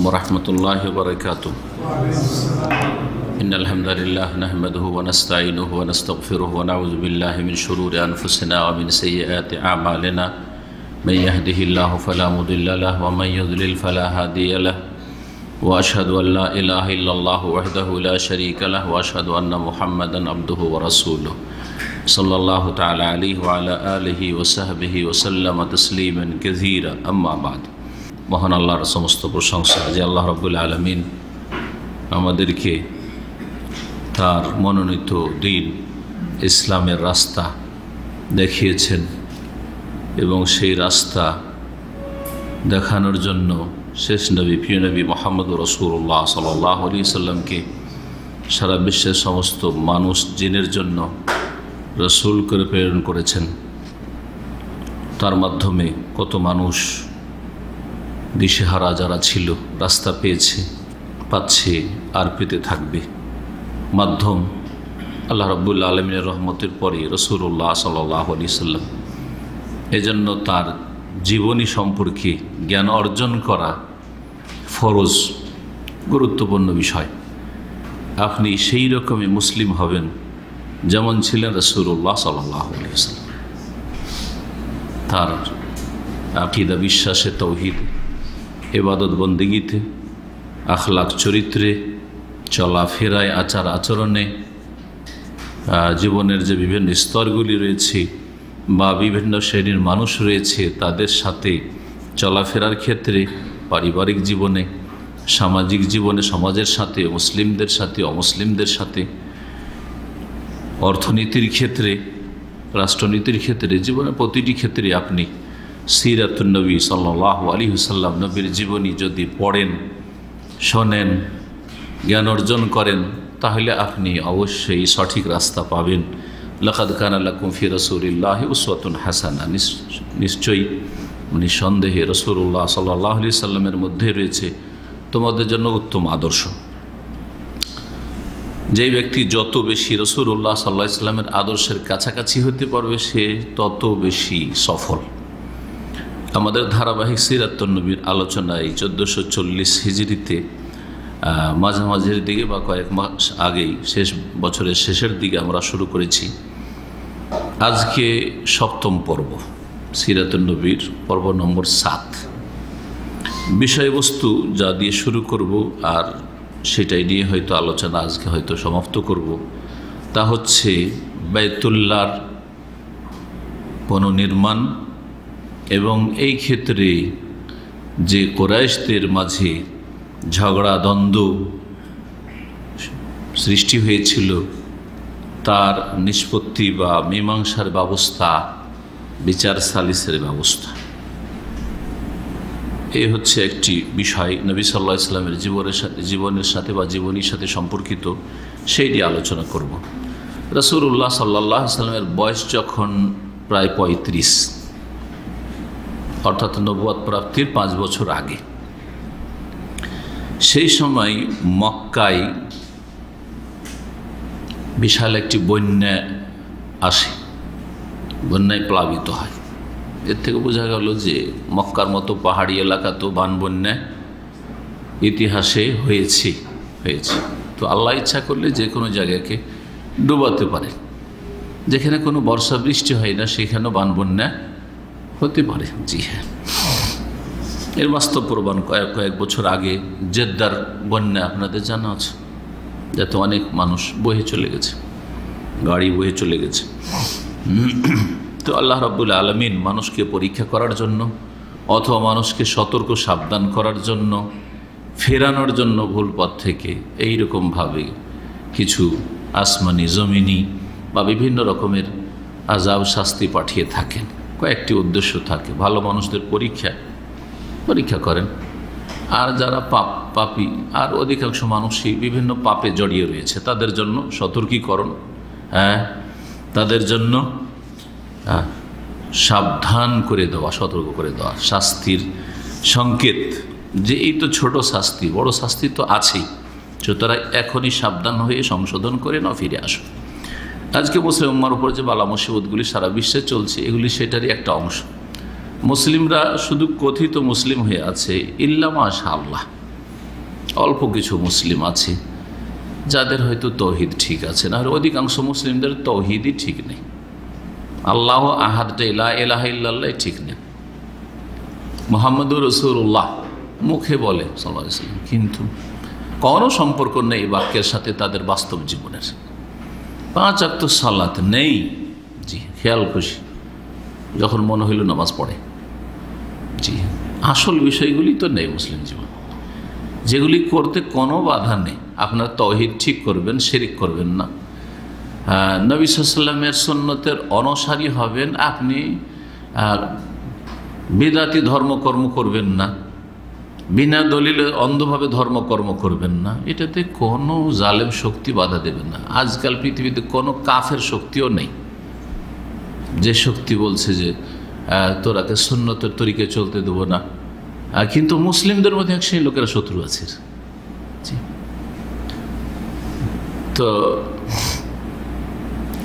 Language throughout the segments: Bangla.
वरहमतुल्लाहि वबरकातुह। इन्नल हम्दुलिल्लाह नहमदुहु व नस्तईनुहु व नस्तगफिरुहु व नऊज़ु बिल्लाहि मिन शुरूरि अनफुसिना व मिन सय्यिआति अअमालिना मन यहदिहिल्लाहु फला मुदिल्ल लहु व मन युद्लिल फला हादिय लहु व अशहदु अन ला इलाहा इल्लल्लाहु वहदहु ला शरीका लहु व अशहदु अन्ना मुहम्मदन अब्दुहु व रसूलुहु सल्लल्लाहु तआला अलैहि व अला आलिहि व सहबिहि व सल्लम तस्लीमान कसीरा। अम्मा बाद। মহান আল্লাহর সমস্ত প্রশংসা যে আল্লাহ রাব্বুল আলামিন আমাদেরকে তার মনোনীত দিন ইসলামের রাস্তা দেখিয়েছেন এবং সেই রাস্তা দেখানোর জন্য শেষ নবী প্রিয় নবী মুহাম্মদুর রাসূলুল্লাহ সাল্লাল্লাহু আলাইহি সাল্লামকে সারা বিশ্বের সমস্ত মানুষ জিনের জন্য রসূল করে প্রেরণ করেছেন। তার মাধ্যমে কত মানুষ দিশেহারা যারা ছিল রাস্তা পেয়েছে, পাচ্ছে, আর পেতে থাকবে। মাধ্যম আল্লাহ রাব্বুল আলামিনের রহমতের পরে রাসূলুল্লাহ সাল্লাল্লাহু আলাইহি সাল্লাম। এজন্য তার জীবনী সম্পর্কে জ্ঞান অর্জন করা ফরজ, গুরুত্বপূর্ণ বিষয়। আপনি সেই রকমই মুসলিম হবেন যেমন ছিলেন রাসূলুল্লাহ সাল্লাল্লাহু আলাইহি সাল্লাম। তার আকীদা, বিশ্বাসে, তাওহীদ, ইবাদত বন্দেগীতে, আখলাক, চরিত্রে, চলাফেরায়, আচার আচরণে, জীবনের যে বিভিন্ন স্তরগুলি রয়েছে বা বিভিন্ন শ্রেণীর মানুষ রয়েছে তাদের সাথে চলাফেরার ক্ষেত্রে, পারিবারিক জীবনে, সামাজিক জীবনে, সমাজের সাথে, মুসলিমদের সাথে, অমুসলিমদের সাথে, অর্থনীতির ক্ষেত্রে, রাষ্ট্রনীতির ক্ষেত্রে, জীবনের প্রতিটি ক্ষেত্রে আপনি সিরাতুন নবী সাল্লাল্লাহু আলাইহি ওয়াসাল্লাম নবীর জীবনী যদি পড়েন, শোনেন, জ্ঞান অর্জন করেন তাহলে আপনি অবশ্যই সঠিক রাস্তা পাবেন। লাকাদ কানা লাকুম ফি রাসূলিল্লাহি উসওয়াতুন হাসানা। নিশ্চয়ই নিঃসন্দেহে রাসূলুল্লাহ সাল্লাল্লাহু আলাইহি সাল্লামের মধ্যে রয়েছে তোমাদের জন্য উত্তম আদর্শ। যেই ব্যক্তি যত বেশি রাসূলুল্লাহ সাল্লাল্লাহু আলাইহি সাল্লামের আদর্শের কাছাকাছি হতে পারবে সে তত বেশি সফল। আমাদের ধারাবাহিক সিরাতুন নবীর আলোচনায় 1440 হিজরিতে মাঝামাঝির দিকে বা কয়েক মাস আগেই, শেষ বছরের শেষের দিকে আমরা শুরু করেছি। আজকে সপ্তম পর্ব, সিরাতুন নবীর পর্ব নম্বর 7। বিষয়বস্তু যা দিয়ে শুরু করব আর সেটাই নিয়ে হয়তো আলোচনা আজকে হয়তো সমাপ্ত করব, তা হচ্ছে বাইতুল্লাহর পুনর্নির্মাণ এবং এই ক্ষেত্রে যে কুরাইশদের মাঝে ঝগড়া দ্বন্দ্ব সৃষ্টি হয়েছিল তার নিষ্পত্তি বা মীমাংসার ব্যবস্থা, বিচার সালিসের ব্যবস্থা। এই হচ্ছে একটি বিষয় নবী সাল্লাল্লাহু আলাইহি সাল্লামের জীবনের সাথে বা জীবনীর সাথে সম্পর্কিত, সেই নিয়ে আলোচনা করব। রাসূলুল্লাহ সাল্লাল্লাহু আলাইহি সাল্লামের বয়স যখন প্রায় 35, অর্থাৎ নবুয়ত প্রাপ্তির 5 বছর আগে, সেই সময় মক্কায় বিশাল একটি বন্যা আসে, বন্যায় প্লাবিত হয়। এর থেকে বোঝা গেল যে মক্কার মতো পাহাড়ি এলাকা তো বান বন্যায় ইতিহাসে হয়েছে। তো আল্লাহ ইচ্ছা করলে যে কোনো জায়গাকে ডুবাতে পারে। যেখানে কোনো বর্ষা বৃষ্টি হয় না সেখানেও বান বন্যা হতে পারে। জি হ্যাঁ, এর বাস্তব প্রমাণ কয়েক বছর আগে জেদ্দার বন্যা আপনাদের জানা আছে, যাতে অনেক মানুষ বহে চলে গেছে, গাড়ি বহে চলে গেছে। তো আল্লাহ রাব্বুল আলামিন মানুষকে পরীক্ষা করার জন্য অথবা মানুষকে সতর্ক সাবধান করার জন্য, ফেরানোর জন্য ভুল পথ থেকে এইরকমভাবে কিছু আসমানি, জমিনি বা বিভিন্ন রকমের আযাব, শাস্তি পাঠিয়ে থাকেন। কয়েকটি উদ্দেশ্য থাকে। ভালো মানুষদের পরীক্ষা করেন, আর যারা পাপী আর অধিকাংশ মানুষই বিভিন্ন পাপে জড়িয়ে রয়েছে তাদের জন্য সতর্কীকরণ, তাদের জন্য সাবধান করে দেওয়া, সতর্ক করে দেওয়া, শাস্তির সংকেত যে এই তো ছোট শাস্তি, বড় শাস্তি তো আছেই, সুতরাং এখনই সাবধান হয়ে সংশোধন করে না ফিরে আসো। আজকে মুসলিম উম্মার উপর যে বালা মুসিবতগুলি সারা বিশ্বে চলছে এগুলি সেটারই একটা অংশ। মুসলিমরা শুধু কথিত মুসলিম হয়ে আছে ইল্লা মাশাআল্লাহ, অল্প কিছু মুসলিম আছে যাদের হয়তো তৌহিদ ঠিক আছে, না হলে অধিকাংশ মুসলিমদের তৌহিদই ঠিক নেই। আল্লাহ আহাদ, লা ইলাহা ইল্লাল্লাহ ঠিক নেই। মুহাম্মদুর রাসূলুল্লাহ মুখে বলে সাল্লাল্লাহু আলাইহি ওয়াসাল্লাম, কিন্তু কোনো সম্পর্ক নেই বাক্যের সাথে তাদের বাস্তব জীবনের। 5 ওয়াক্ত সালাত নেই, জি, খেয়াল খুশি যখন মনে হইল নামাজ পড়ে, জি, আসল বিষয়গুলি তো নেই মুসলিম জীবন, যেগুলি করতে কোনো বাধা নেই। আপনার তৌহিদ ঠিক করবেন, শিরিক করবেন না, নবী সাল্লাল্লাহু আলাইহি ওয়াসাল্লামের সুন্নতের অনুসারী হবেন, আপনি বিদআতি ধর্মকর্ম করবেন না, বিনা দলিলে অন্ধভাবে ধর্মকর্ম করবেন না, এটাতে কোনো জালেম শক্তি বাধা দেবে না। আজকাল পৃথিবীতে কোনো কাফের শক্তিও নেই যে শক্তি বলছে যে তোরাকে সুন্নতের তরিকে চলতে দেবো না, কিন্তু মুসলিমদের মধ্যে এক সেই লোকেরা শত্রু আছে। তো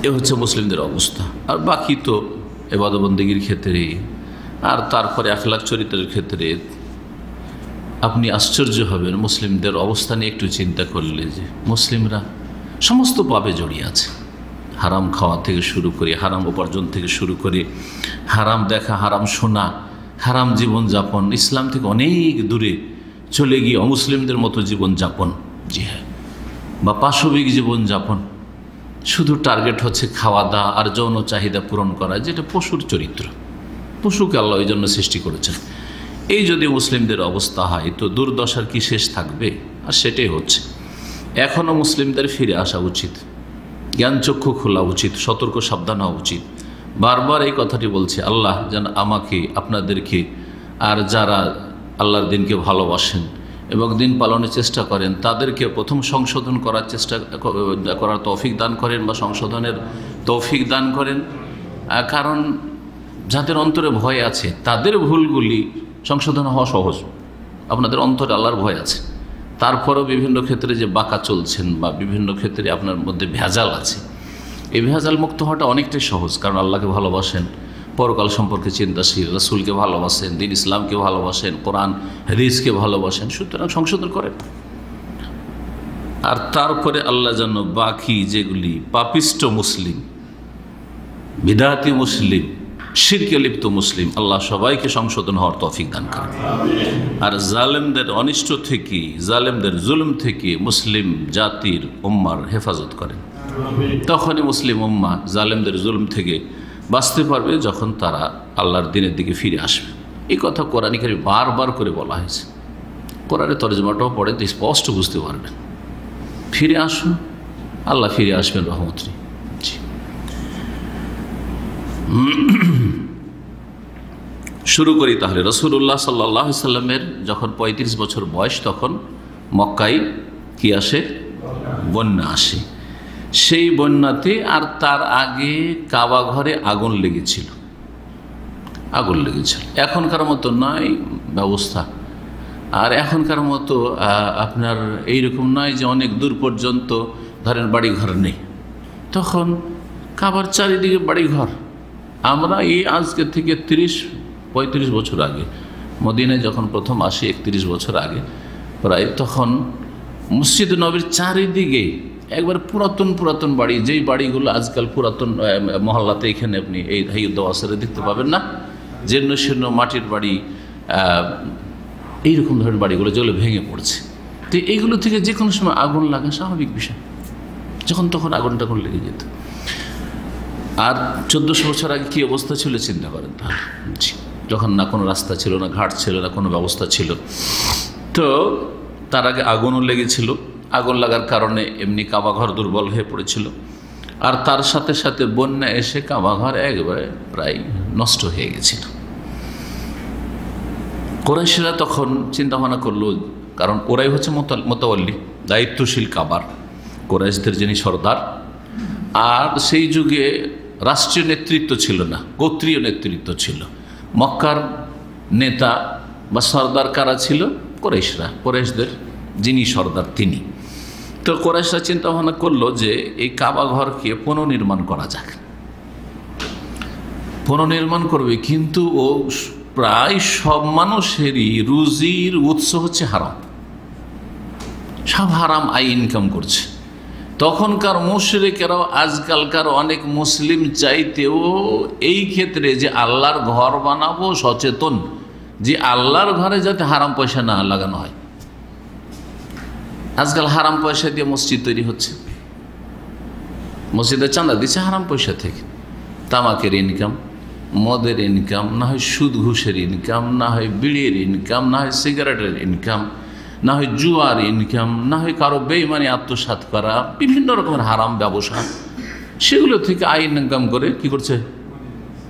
এ হচ্ছে মুসলিমদের অবস্থা। আর বাকি তো ইবাদত বন্দেগীর ক্ষেত্রে আর তারপরে আখলাক চরিত্রের ক্ষেত্রে আপনি আশ্চর্য হবেন মুসলিমদের অবস্থা নিয়ে একটু চিন্তা করলে, যে মুসলিমরা সমস্ত পাপে জড়িয়ে আছে। হারাম খাওয়া থেকে শুরু করে, হারাম উপার্জন থেকে শুরু করে, হারাম দেখা, হারাম শোনা, হারাম জীবনযাপন, ইসলাম থেকে অনেক দূরে চলে গিয়ে অমুসলিমদের মতো জীবনযাপন, জি হ্যাঁ, বা পাশবিক জীবনযাপন। শুধু টার্গেট হচ্ছে খাওয়া দাওয়া আর যৌন চাহিদা পূরণ করা, যেটা পশুর চরিত্র। পশুকে আল্লাহ ওই জন্য সৃষ্টি করেছেন। এই যদি মুসলিমদের অবস্থা হয় তো দুর্দশার কি শেষ থাকবে? আর সেটাই হচ্ছে। এখনও মুসলিমদের ফিরে আসা উচিত, জ্ঞানচক্ষু খোলা উচিত, সতর্ক সাবধান হওয়া উচিত। বারবার এই কথাটি বলছে, আল্লাহ যেন আমাকে, আপনাদেরকে আর যারা আল্লাহর দিনকে ভালোবাসেন এবং দিন পালনের চেষ্টা করেন তাদেরকে প্রথম সংশোধন করার চেষ্টা করার তৌফিক দান করেন, বা সংশোধনের তৌফিক দান করেন। কারণ যাদের অন্তরে ভয় আছে তাদের ভুলগুলি সংশোধন হওয়া সহজ। আপনাদের অন্তরে আল্লাহর ভয় আছে, তারপরেও বিভিন্ন ক্ষেত্রে যে বাঁকা চলছেন বা বিভিন্ন ক্ষেত্রে আপনার মধ্যে ভেজাল আছে, এই ভেজাল মুক্ত হওয়াটা অনেকটাই সহজ। কারণ আল্লাহকে ভালোবাসেন, পরকাল সম্পর্কে চিন্তাশীল, রাসূলকে ভালোবাসেন, দিন ইসলামকে ভালোবাসেন, কোরআন হাদিসকে ভালোবাসেন, সুতরাং সংশোধন করেন। আর তারপরে আল্লাহ যেন বাকি যেগুলি পাপিষ্ট মুসলিম, বিদআতি মুসলিম, শিরকে লিপ্ত মুসলিম, আল্লাহ সবাইকে সংশোধন হওয়ার তৌফিক দান করেন। আর জালেমদের অনিষ্ট থেকে, জালেমদের জুলুম থেকে মুসলিম জাতির উম্মার হেফাজত করেন। তখনই মুসলিম উম্মা জালেমদের জুলুম থেকে বাঁচতে পারবে যখন তারা আল্লাহর দিনের দিকে ফিরে আসবে। এই কথা কোরআনে কারীমে বারবার করে বলা হয়েছে। কোরআনের তরজমাটাও পড়ে তো স্পষ্ট বুঝতে পারবেন। ফিরে আসুন, আল্লাহ ফিরে আসবেন রহমত নিয়ে। শুরু করি তাহলে। রাসূলুল্লাহ সাল্লাল্লাহু আলাইহি সাল্লামের যখন 35 বছর বয়স, তখন মক্কায় কি আসে? বন্যা আসে। সেই বন্যাতে আর তার আগে কাবা ঘরে আগুন লেগেছিল। এখনকার মতো নয় ব্যবস্থা, আর এখনকার মতো আপনার এইরকম নয় যে অনেক দূর পর্যন্ত ধরেন বাড়িঘর নেই। তখন কাবার চারিদিকে বাড়িঘর। আমরা এই আজকে থেকে 30-35 বছর আগে মদিনায় যখন প্রথম আসি, 31 বছর আগে প্রায়, তখন মসজিদ নবীর চারিদিকে একবার পুরাতন বাড়ি, যেই বাড়িগুলো আজকাল পুরাতন মহল্লাতে এখানে আপনি এই হাইউদ্দাওয়াসারে দেখতে পাবেন না, জীর্ণ শীর্ণ মাটির বাড়ি, এইরকম ধরনের বাড়িগুলো যেগুলো ভেঙে পড়ছে। তো এইগুলো থেকে যে কোনো সময় আগুন লাগা স্বাভাবিক বিষয়, যখন তখন আগুন লেগে যেত। আর 1400 বছর আগে কী অবস্থা ছিল চিন্তা করেন তাহলে। যখন না কোনো রাস্তা ছিল, না ঘাট ছিল, না কোনো ব্যবস্থা ছিল, তো তার আগে আগুনও লেগেছিল। আগুন লাগার কারণে এমনি কাবাঘর দুর্বল হয়ে পড়েছিল, আর তার সাথে সাথে বন্যা এসে কাবাঘর একবারে প্রায় নষ্ট হয়ে গেছিল। কুরাইশরা তখন চিন্তা ভাবনা করলো, কারণ ওরাই হচ্ছে মোতাওয়াল্লি, দায়িত্বশীল কাবার, কুরাইশদের যিনি সর্দার। আর সেই যুগে রাষ্ট্রীয় নেতৃত্ব ছিল না, গোত্রীয় নেতৃত্ব ছিল। মক্কার নেতা বা সর্দার কারা ছিল? কুরাইশরা, কুরাইশদের যিনি সর্দার তিনি। তো কুরাইশরা চিন্তা ভাবনা করলো যে এই কাবা ঘরকে পুনর্নির্মাণ করা যাক। পুনর্নির্মাণ করবে, কিন্তু ও প্রায় সব মানুষেরই রুজির উৎস হচ্ছে হারাম। সব হারাম আয় ইনকাম করছে। তখনকার মুশরিকেরাও আজকালকার অনেক মুসলিম চাইতেও এই ক্ষেত্রে যে আল্লাহর ঘর বানাবো সচেতন, যে আল্লাহর ঘরে যাতে হারাম পয়সা না লাগানো হয়। আজকাল হারাম পয়সা দিয়ে মসজিদ তৈরি হচ্ছে, মসজিদের চাঁদা দিচ্ছে হারাম পয়সা থেকে। তামাকের ইনকাম, মদের ইনকাম, না হয় সুদ ঘুষের ইনকাম, না হয় বিড়ির ইনকাম, না হয় সিগারেটের ইনকাম, না হয় জুয়ার ইনকাম, না হয় কারো বেঈমানি আত্মসাৎ করা, বিভিন্ন রকমের হারাম ব্যবসা, সেগুলো থেকে আয় ইনকাম করে কি করছে?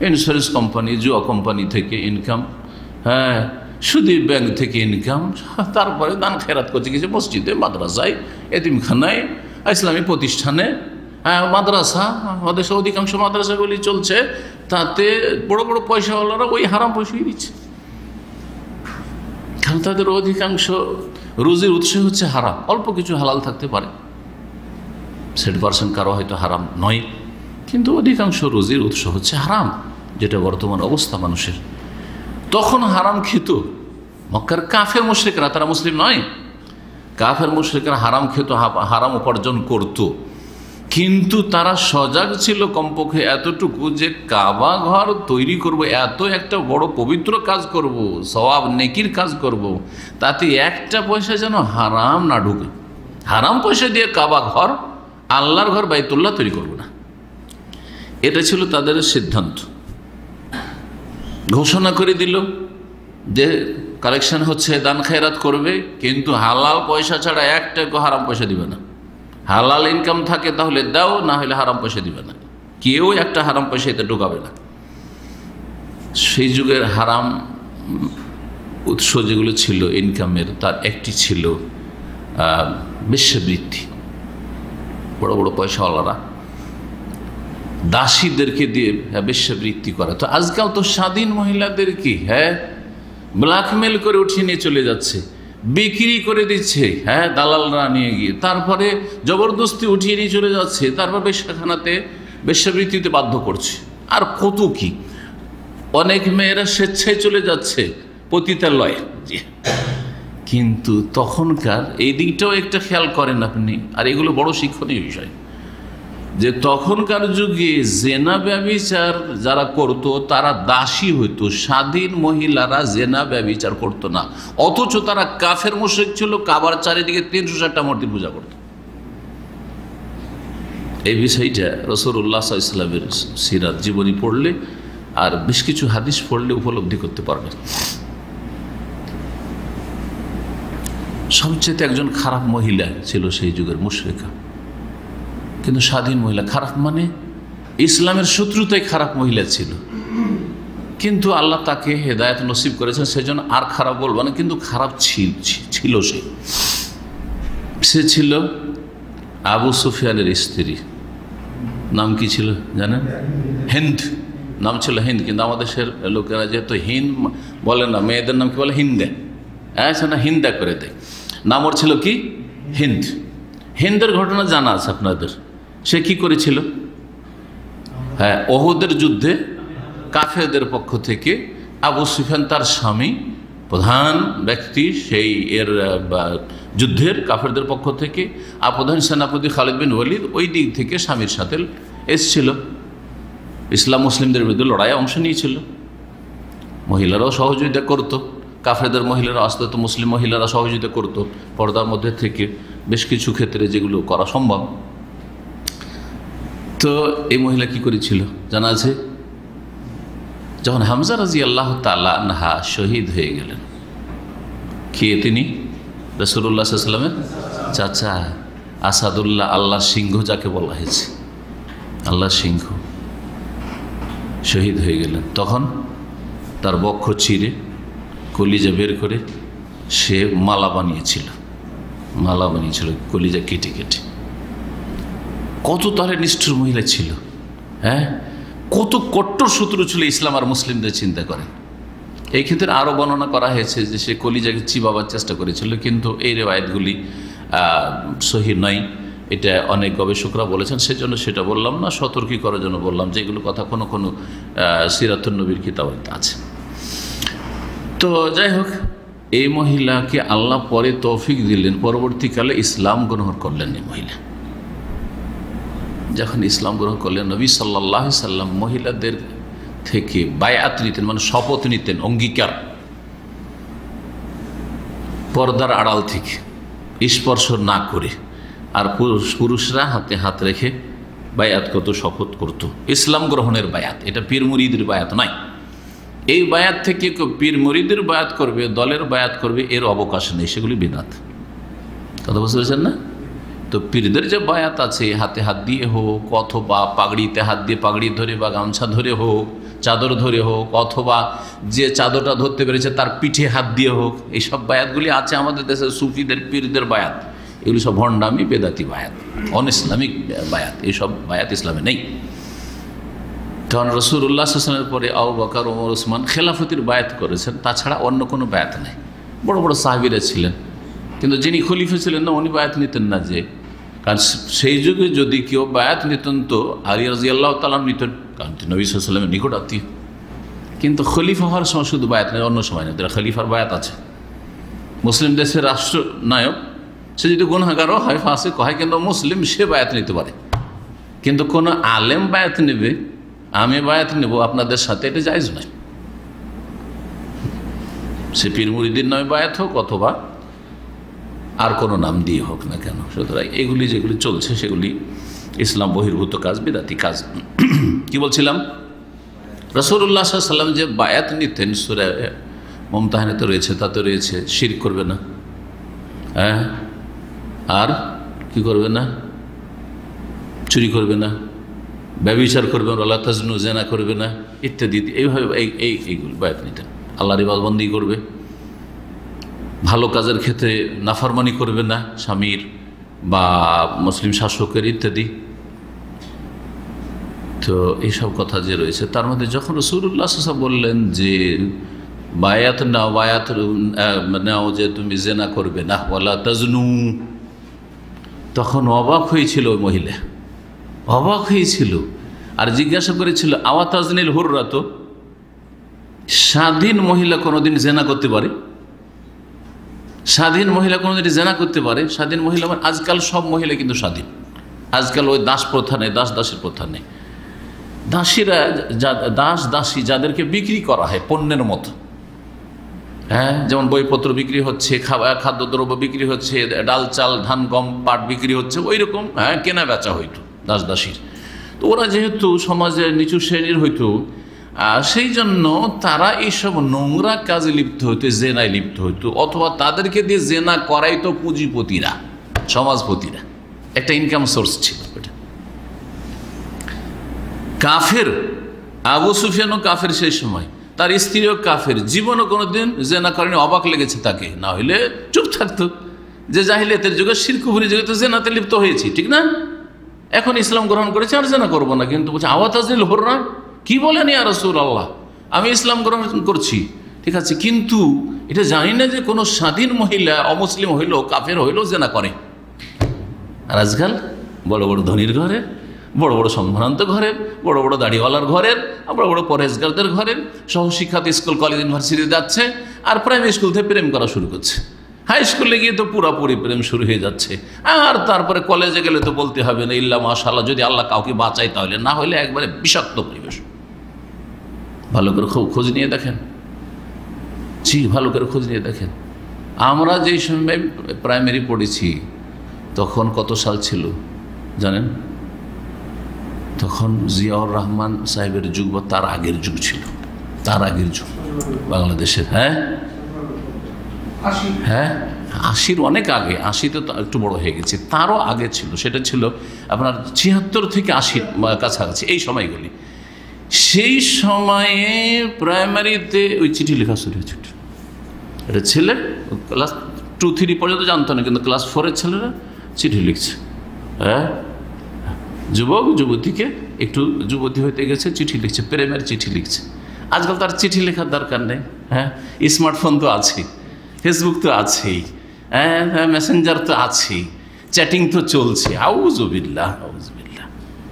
ইন্স্যুরেন্স কোম্পানি, জুয়া কোম্পানি থেকে ইনকাম, হ্যাঁ, সুদী ব্যাংক থেকে ইনকাম, তারপরে দান খেরাত করছে কিছু মসজিদে, মাদ্রাসায়, এতিমখানায়, ইসলামী প্রতিষ্ঠানে, হ্যাঁ, মাদ্রাসা, আমাদের অধিকাংশ মাদ্রাসাগুলি চলছে, তাতে বড় বড় পয়সাওয়ালারা ওই হারাম পয়সাই দিচ্ছে, কারণ তাদের অধিকাংশ রুজির উৎস হচ্ছে হারাম। অল্প কিছু হালাল থাকতে পারে, 60% কারো হয়তো হারাম নয়, কিন্তু অধিকাংশ রুজির উৎস হচ্ছে হারাম, যেটা বর্তমান অবস্থা মানুষের। তখন হারাম খেত মক্কার কাফের মুশরিকরা, তারা মুসলিম নয়, কাফের মুশরিকরা হারাম খেত, হারাম উপার্জন করত, কিন্তু তারা সজাগ ছিল কমপক্ষে এতটুকু যে কাবা ঘর তৈরি করব, এত একটা বড় পবিত্র কাজ করব, সওয়াব নেকির কাজ করব, তাতে একটা পয়সা যেন হারাম না ঢুকে। হারাম পয়সা দিয়ে কাবা ঘর, আল্লাহর ঘর বাইতুল্লাহ তৈরি করব না, এটা ছিল তাদের সিদ্ধান্ত। ঘোষণা করে দিল যে কালেকশন হচ্ছে, দান খেরাত করবে, কিন্তু হালাল পয়সা ছাড়া একটা হারাম পয়সা দিবে না। হালাল ইনকাম থাকে তাহলে দাও, না হলে হারাম পয়সা দিবে না, কেউ একটা হারাম পয়সা এতে ঢোকাবে না। সেই যুগের হারাম উৎস যেগুলো ছিল ইনকামের, তার একটি ছিল বেশ্যাবৃত্তি। বড় বড় পয়সাওয়ালারা দাসীদেরকে দিয়ে বেশ্যাবৃত্তি করা। তো আজকাল তো স্বাধীন মহিলাদেরকে ব্ল্যাকমেল করে উঠিয়ে নিয়ে চলে যাচ্ছে, বিক্রি করে দিচ্ছে, দালালরা নিয়ে গিয়ে, তারপরে জবরদস্তি উঠিয়ে নিয়ে চলে যাচ্ছে, তারপর বেশ্যাখানাতে বেশ্যাবৃত্তিতে বাধ্য করছে, আর কত কি। অনেক মেয়েরা স্বেচ্ছায় চলে যাচ্ছে পতিতালয়ে। কিন্তু তখনকার এই দিকটাও একটা খেয়াল করেন আপনি, আর এগুলো বড় শিক্ষণীয় বিষয়, যে তখনকার যুগে জেনা ব্যভিচার যারা করত তারা দাসী হইতো, স্বাধীন মহিলারা জেনা ব্যভিচার করতো না, অথচ তারা কাফের মুশরিক ছিল, কাবার চারিদিকে 360টা মূর্তি পূজা করত। এই বিষয়টা রাসূলুল্লাহ সাল্লাল্লাহু আলাইহি ওয়াসাল্লামের সিরাত জীবনী পড়লে আর বেশ কিছু হাদিস পড়লে উপলব্ধি করতে পারবেন। সবচেয়ে একজন খারাপ মহিলা ছিল সেই যুগের মুশরিকা, কিন্তু স্বাধীন মহিলা। খারাপ মানে ইসলামের শত্রুতাই খারাপ মহিলা ছিল, কিন্তু আল্লাহ তাকে হেদায়েত নসিব করেছেন, সেজন্য আর খারাপ বলবো না, কিন্তু খারাপ ছিল। সে ছিল আবু সুফিয়ানের স্ত্রী। নাম কি ছিল জানেন? হিন্দ নাম ছিল, হিন্দ। কিন্তু আমাদের দেশের লোকেরা যেহেতু হিন্দ বলে না, মেয়েদের নাম কি বলে? হিন্দা। না, হিন্দা করে দেয়। নাম ওর ছিল কি? হিন্দ। হিন্দের ঘটনা জানা আছে আপনাদের। সে কি করেছিল? ওহুদের যুদ্ধে কাফেরদের পক্ষ থেকে আবু সুফিয়ান তার স্বামী, প্রধান ব্যক্তি সেই যুদ্ধের কাফেরদের পক্ষ থেকে, প্রধান সেনাপতি খালিদ বিন ওয়ালিদ ওই দিক থেকে স্বামীর সাথে এসছিল, ইসলাম মুসলিমদের বিরুদ্ধে লড়াইয়ে অংশ নিয়েছিল। মহিলারাও সহযোগিতা করত, কাফেরদের মহিলারা আসতে তো মুসলিম মহিলারা সহযোগিতা করত পর্দার মধ্যে থেকে বেশ কিছু ক্ষেত্রে যেগুলো করা সম্ভব। তো এই মহিলা কি করেছিল জানা আছে? যখন হামজা রাদিয়াল্লাহু তাআলা আনহা শহীদ হয়ে গেলেন, কে তিনি? রাসূলুল্লাহ সাল্লাল্লাহু আলাইহি ওয়াসাল্লামের চাচা আসাদুল্লাহ, আল্লাহর সিংহ যাকে বলা হয়েছে, আল্লাহর সিংহ শহীদ হয়ে গেলেন। তখন তার বক্ষ চিরে কলিজা বের করে সে মালা বানিয়েছিল, কলিজা কেটে কেটে। কত তাহলে নিষ্ঠুর মহিলা ছিল, কত কট্টর শত্রু ছিল ইসলাম আর মুসলিমদের, চিন্তা করেন। এই ক্ষেত্রে আরও বর্ণনা করা হয়েছে যে সে কলিজাকে চিবাবার চেষ্টা করেছিল, কিন্তু এই রেওয়ায়েতগুলি সহিহ নয়, এটা অনেক গবেষকরা বলেছেন, সেজন্য সেটা বললাম না, সতর্কী করার জন্য বললাম যে এগুলো কথা কোনো কোনো সিরাতুন নবীর কিতাবে আছে। তো যাই হোক, এই মহিলাকে আল্লাহ পরে তৌফিক দিলেন, পরবর্তীকালে ইসলাম গ্রহণ করলেন। এই মহিলা যখন ইসলাম গ্রহণ করলেন, নবী সাল্লাল্লাহু আলাইহি সাল্লাম মহিলাদের থেকে বায়াত নিতেন, মানে শপথ নিতেন, অঙ্গীকার, পর্দার আড়াল থেকে, স্পর্শ না করে। আর পুরুষরা হাতে হাত রেখে বায়াত করত, শপথ করত, ইসলাম গ্রহণের বায়াত। এটা পীর মুরিদের বায়াত নয়। এই বায়াত থেকে পীর মুরিদের বায়াত করবে, দলের বায়াত করবে, এর অবকাশ নেই, সেগুলি বিদআত। কথা বুঝতে পেরেছেন না? তো পীরদের যে বায়াত আছে, হাতে হাত দিয়ে হোক, অথবা পাগড়িতে হাত দিয়ে পাগড়ি ধরে বা গামছা ধরে হোক, চাদর ধরে হোক, অথবা যে চাদরটা ধরতে পেরেছে তার পিঠে হাত দিয়ে হোক, এইসব বায়াতগুলি আছে আমাদের দেশের সুফিদের, পীরদের বায়াত। এগুলি সব ভণ্ডামি, বেদাতি বায়াত, অন ইসলামিক বায়াত। এইসব বায়াত ইসলামে নেই। তখন রাসূলুল্লাহ সাল্লাল্লাহু আলাইহি ওয়াসাল্লামের পরে আবু বকর, ওমর, ওসমান খেলাফতির বায়াত করেছেন, তাছাড়া অন্য কোনো বায়াত নেই। বড় বড় সাহাবীরা ছিলেন, কিন্তু যিনি খলিফা ছিলেন না, উনি বায়াত নিতেন না। যে কারণ সেই যুগে যদি কেউ বায়াত নিতেন তো আলী রাদিয়াল্লাহু তাআলা নিতেন, কারণ নবী সাল্লাল্লাহু আলাইহি ওয়াসাল্লামের নিকট আত্মীয়। কিন্তু খলিফা হওয়ার সময় শুধু বায়াত নেই, অন্য সময় নেই। খলিফার বায়াত আছে। মুসলিম দেশের রাষ্ট্রনায়ক, সে যদি গুনাহগারও হয়, ফাসিক হয়, কিন্তু মুসলিম, সে বায়াত নিতে পারে। কিন্তু কোনো আলেম বায়াত নেবে, আমি বায়াত নেব আপনাদের সাথে, এটা জায়েজ নয়। সে পীর মুরিদের নামে বায়াত হোক, অথবা আর কোনো নাম দিয়ে হোক না কেন। সুতরাং এগুলি যেগুলি চলছে সেগুলি ইসলাম বহির্ভূত কাজ, বিদাতি কাজ। কি বলছিলাম? রাসূলুল্লাহ সাল্লাল্লাহু আলাইহি ওয়াসাল্লাম যে বায়াত নিতেন, সূরা মুমতাহানাতে তো রয়েছে, তাতে রয়েছে শিরক করবে না, হ্যাঁ, আর কি করবে না, চুরি করবে না, ব্যভিচার করবে না, ওয়ালা তাজনু, জিনা করবে না, ইত্যাদি। এইভাবে এইগুলো বায়াত নিতেন। আল্লাহর ইবাদতবন্দি করবে, ভালো কাজের ক্ষেত্রে নাফরমানি করবে না, স্বামীর বা মুসলিম শাসকের, ইত্যাদি। তো এইসব কথা যে রয়েছে, তার মধ্যে যখন রাসূলুল্লাহ সাল্লাল্লাহু আলাইহি ওয়াসাল্লাম বললেন যে বায়াত নাও, বায়াত নাও যে তুমি জিনা করবে না, ওয়ালা তাজনু, তখন অবাক হয়েছিল ওই মহিলা, অবাক হয়েছিল। আর জিজ্ঞাসা করেছিল, আওয়া তাজনিল হুররা, তো স্বাধীন মহিলা কোনোদিন জেনা করতে পারে? স্বাধীন মহিলা কোনোদিন জেনা করতে পারে? স্বাধীন মহিলা মানে আজকাল সব মহিলা কিন্তু স্বাধীন। আজকাল ওই দাস প্রথা নেই, দাসের প্রথা নেই। দাসীরা, দাসী যাদেরকে বিক্রি করা হয় পণ্যের মতো, হ্যাঁ, যেমন বইপত্র বিক্রি হচ্ছে, খাদ্যদ্রব্য বিক্রি হচ্ছে, ডাল চাল ধান গম পাট বিক্রি হচ্ছে, ওই রকম, হ্যাঁ, কেনা বেচা হইতো দাসীর। তো ওরা যেহেতু সমাজের নিচু শ্রেণীর হইতো, সেই জন্য তারা এইসব নোংরা কাজে লিপ্ত হইতো, জেনায় লিপ্ত হইতো, অথবা তাদেরকে দিয়ে জেনা করাইতো পুঁজিপতিরা, সমাজপতিরা। একটা ইনকাম সোর্স ছিল ওটা। কাফের, আবু সুফিয়ানও কাফের সেই সময়, তার স্ত্রীও কাফের, জীবনও কোনোদিন জেনা করেনি। অবাক লেগেছে তাকে, না হইলে চুপ থাকতো। যে জাহিলিয়াতের যুগে, শিরক কুফরি যুগে তো জেনাতে লিপ্ত হয়েছি, ঠিক না? এখন ইসলাম গ্রহণ করেছে, আর জেনা করবো না। কিন্তু বলছে আওয়া তাজনিল হুররা, কি বলেন ইয়া রাসূলুল্লাহ, আমি ইসলাম গ্রহণ করছি, ঠিক আছে, কিন্তু এটা জানি না যে কোনো স্বাধীন মহিলা অমুসলিম হইলেও, কাফের হইলেও জেনা করে। আর আজকাল বড় বড় ধনীর ঘরে, বড় বড় সম্ভ্রান্ত ঘরের, বড় বড় দাড়িওয়ালার ঘরের, বড় বড় পরেশগারদের ঘরের সহশিক্ষার্থী স্কুল, কলেজ, ইউনিভার্সিটি যাচ্ছে, আর প্রাইমারি স্কুল থেকে প্রেম করা শুরু করছে। হাই স্কুলে গিয়ে তো পুরাপুরি প্রেম শুরু হয়ে যাচ্ছে। আর তারপরে কলেজে গেলে তো বলতে হবে না, ইল্লা মাশাআল্লাহ, যদি আল্লাহ কাউকে বাঁচায় তাহলে, না হলে একবারে বিষাক্ত পরিবেশ। ভালো করে খোঁজ নিয়ে দেখেন, জি, ভালো করে খোঁজ নিয়ে দেখেন। আমরা যেই সময় প্রাইমারি পড়েছি তখন কত সাল ছিল জানেন? তখন জিয়াউর রহমান সাহেবের যুগ বা তার আগের যুগ ছিল, তার আগের যুগ বাংলাদেশের। হ্যাঁ হ্যাঁ, ৮০-র অনেক আগে, ৮০-তে তো একটু বড় হয়ে গেছে, তারও আগে ছিল। সেটা ছিল আপনার ৭৬ থেকে ৮০ কাছাকাছি, এই সময়গুলি। সেই সময়ে প্রাইমারিতে ওই চিঠি লেখা শুরু হয়েছে। এটা ছেলে ক্লাস 2-3 পর্যন্ত জানতো না, কিন্তু ক্লাস 4-এর ছেলেরা চিঠি লিখছে। হ্যাঁ, যুবক যুবতীকে, একটু যুবতী হইতে গেছে, চিঠি লিখছে, প্রেমের চিঠি লিখছে। আজকাল তার চিঠি লেখার দরকার নেই। হ্যাঁ, স্মার্টফোন তো আছেই, ফেসবুক তো আছেই, হ্যাঁ, মেসেঞ্জার তো আছেই, চ্যাটিং তো চলছে। আউযুবিল্লাহ, আউযুবিল্লাহ।